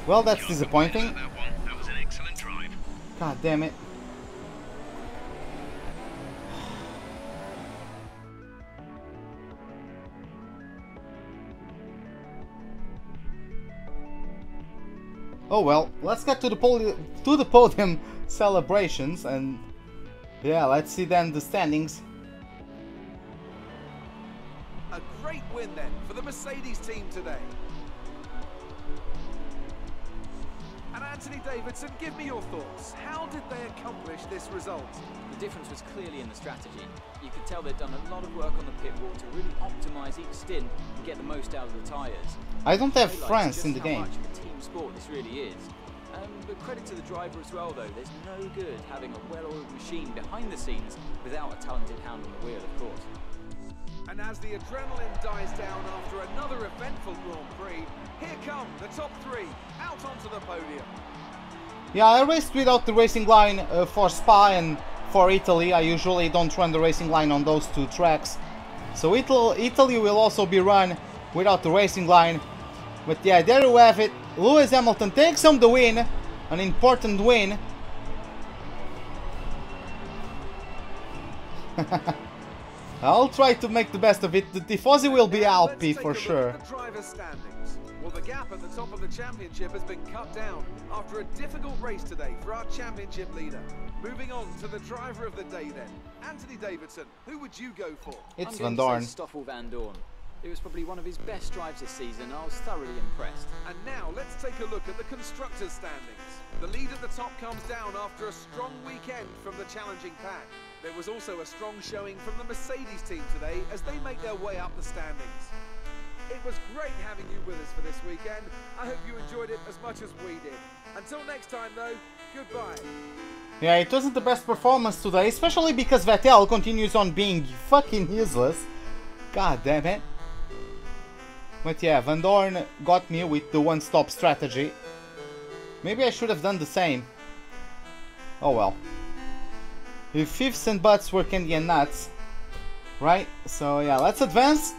Speaker 1: Well, that's disappointing.
Speaker 4: That was an excellent drive.
Speaker 1: God damn it. Oh well, let's get to the podium celebrations, and yeah, let's see then the standings.
Speaker 2: A great win then for the Mercedes team today. And Anthony Davidson, give me your thoughts. How did they accomplish this result?
Speaker 3: The difference was clearly in the strategy. You could tell they'd done a lot of work on the pit wall to really optimise each stint and get the most out of the tyres.
Speaker 1: I don't have France in the game.
Speaker 3: How much of a team sport this really is. But credit to the driver as well, though. There's no good having a well-oiled machine behind the scenes without a talented hand on the wheel, of course.
Speaker 2: And as the adrenaline dies down after another eventful Grand Prix, here come the top three out onto the podium.
Speaker 1: Yeah, I raced without the racing line for Spa and for Italy. I usually don't run the racing line on those two tracks. So Italy will also be run without the racing line. But yeah, there you have it. Lewis Hamilton takes home the win. An important win. I'll try to make the best of it. The Tifosi will be Alpi for sure.
Speaker 2: Well, the gap at the top of the championship has been cut down after a difficult race today for our championship leader. Moving on to the driver of the day then. Anthony Davidson, who would you go for?
Speaker 1: It's
Speaker 3: I'm
Speaker 1: Van
Speaker 3: going
Speaker 1: Dorn.
Speaker 3: to say Stoffel Van Dorn. It was probably one of his best drives this season. I was thoroughly impressed.
Speaker 2: And now let's take a look at the constructors' standings. The lead at the top comes down after a strong weekend from the challenging pack. There was also a strong showing from the Mercedes team today as they make their way up the standings. It was great having you with us for this weekend. I hope you enjoyed it as much as we did. Until next time though, goodbye.
Speaker 1: Yeah, it wasn't the best performance today, especially because Vettel continues on being fucking useless. God damn it. But yeah, Van Dorn got me with the one-stop strategy. Maybe I should have done the same. Oh well. If fifths and butts were candy and nuts. Right? So yeah, let's advance.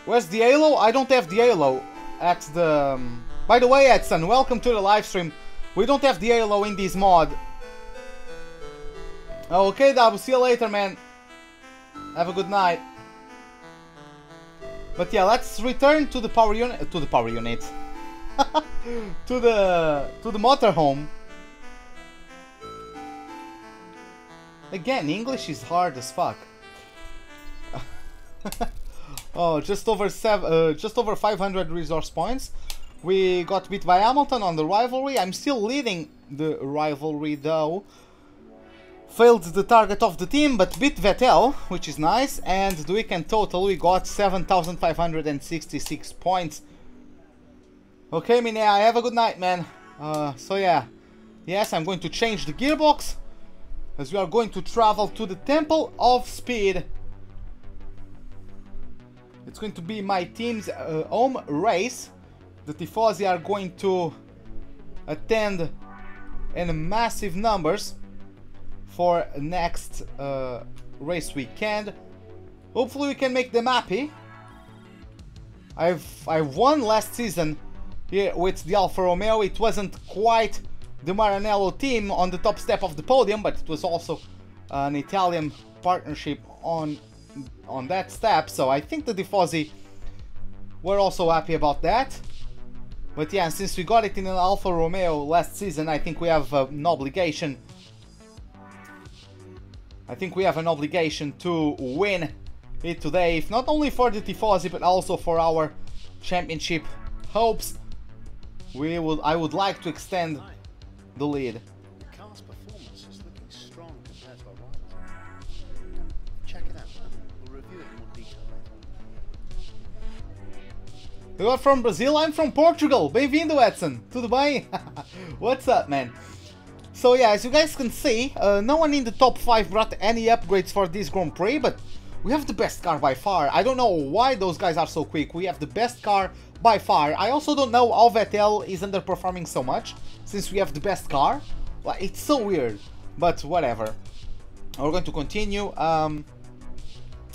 Speaker 1: Where's the halo? I don't have the halo at the... By the way, Edson, welcome to the live stream. We don't have the halo in this mod. Okay, Dab, see you later, man. Have a good night. But yeah, let's return to the power unit. To the power unit. to the motorhome. Again, English is hard as fuck. Oh, just over 500 resource points. We got beat by Hamilton on the rivalry. I'm still leading the rivalry though. Failed the target of the team, but beat Vettel, which is nice. And the weekend total, we got 7,566 points. Okay, Minea, have a good night, man. So yeah, yes, I'm going to change the gearbox, as we are going to travel to the Temple of Speed. It's going to be my team's home race. The Tifosi are going to attend in massive numbers for next race weekend. Hopefully we can make them happy. I won last season here with the Alfa Romeo. It wasn't quite the Maranello team on the top step of the podium, but it was also an Italian partnership on that step, so I think the Tifosi were also happy about that. But yeah, since we got it in an Alfa Romeo last season, I think we have an obligation. I think we have an obligation to win it today, if not only for the Tifosi but also for our championship hopes. I would like to extend the lead.
Speaker 6: The car's performance is looking strong compared to our rivals. Check it out, and we'll review it in more detail later.
Speaker 1: You are from Brazil? I'm from Portugal. Bem-vindo, Edson. Tudo bem? What's up, man? So yeah, as you guys can see, no one in the top 5 brought any upgrades for this Grand Prix, but we have the best car by far. I don't know why those guys are so quick. We have the best car by far. I also don't know how Vettel is underperforming so much, since we have the best car. Like, it's so weird, but whatever. We're going to continue,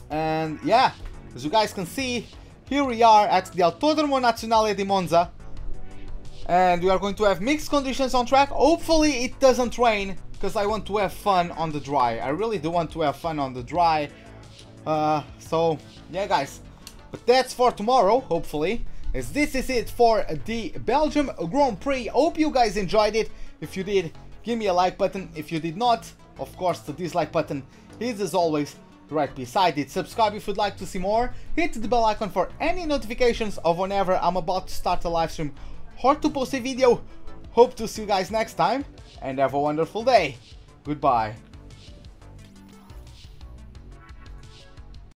Speaker 1: and yeah, as you guys can see, here we are at the Autodromo Nazionale di Monza, and we are going to have mixed conditions on track. Hopefully it doesn't rain, because I want to have fun on the dry. I really do want to have fun on the dry. So yeah, guys, but that's for tomorrow, hopefully, as this is it for the Belgium Grand Prix. Hope you guys enjoyed it. If you did, give me a like button. If you did not, of course, the dislike button is, as always, right beside it. Subscribe if you'd like to see more. Hit the bell icon for any notifications of whenever I'm about to start a live stream or to post a video. Hope to see you guys next time, and have a wonderful day. Goodbye.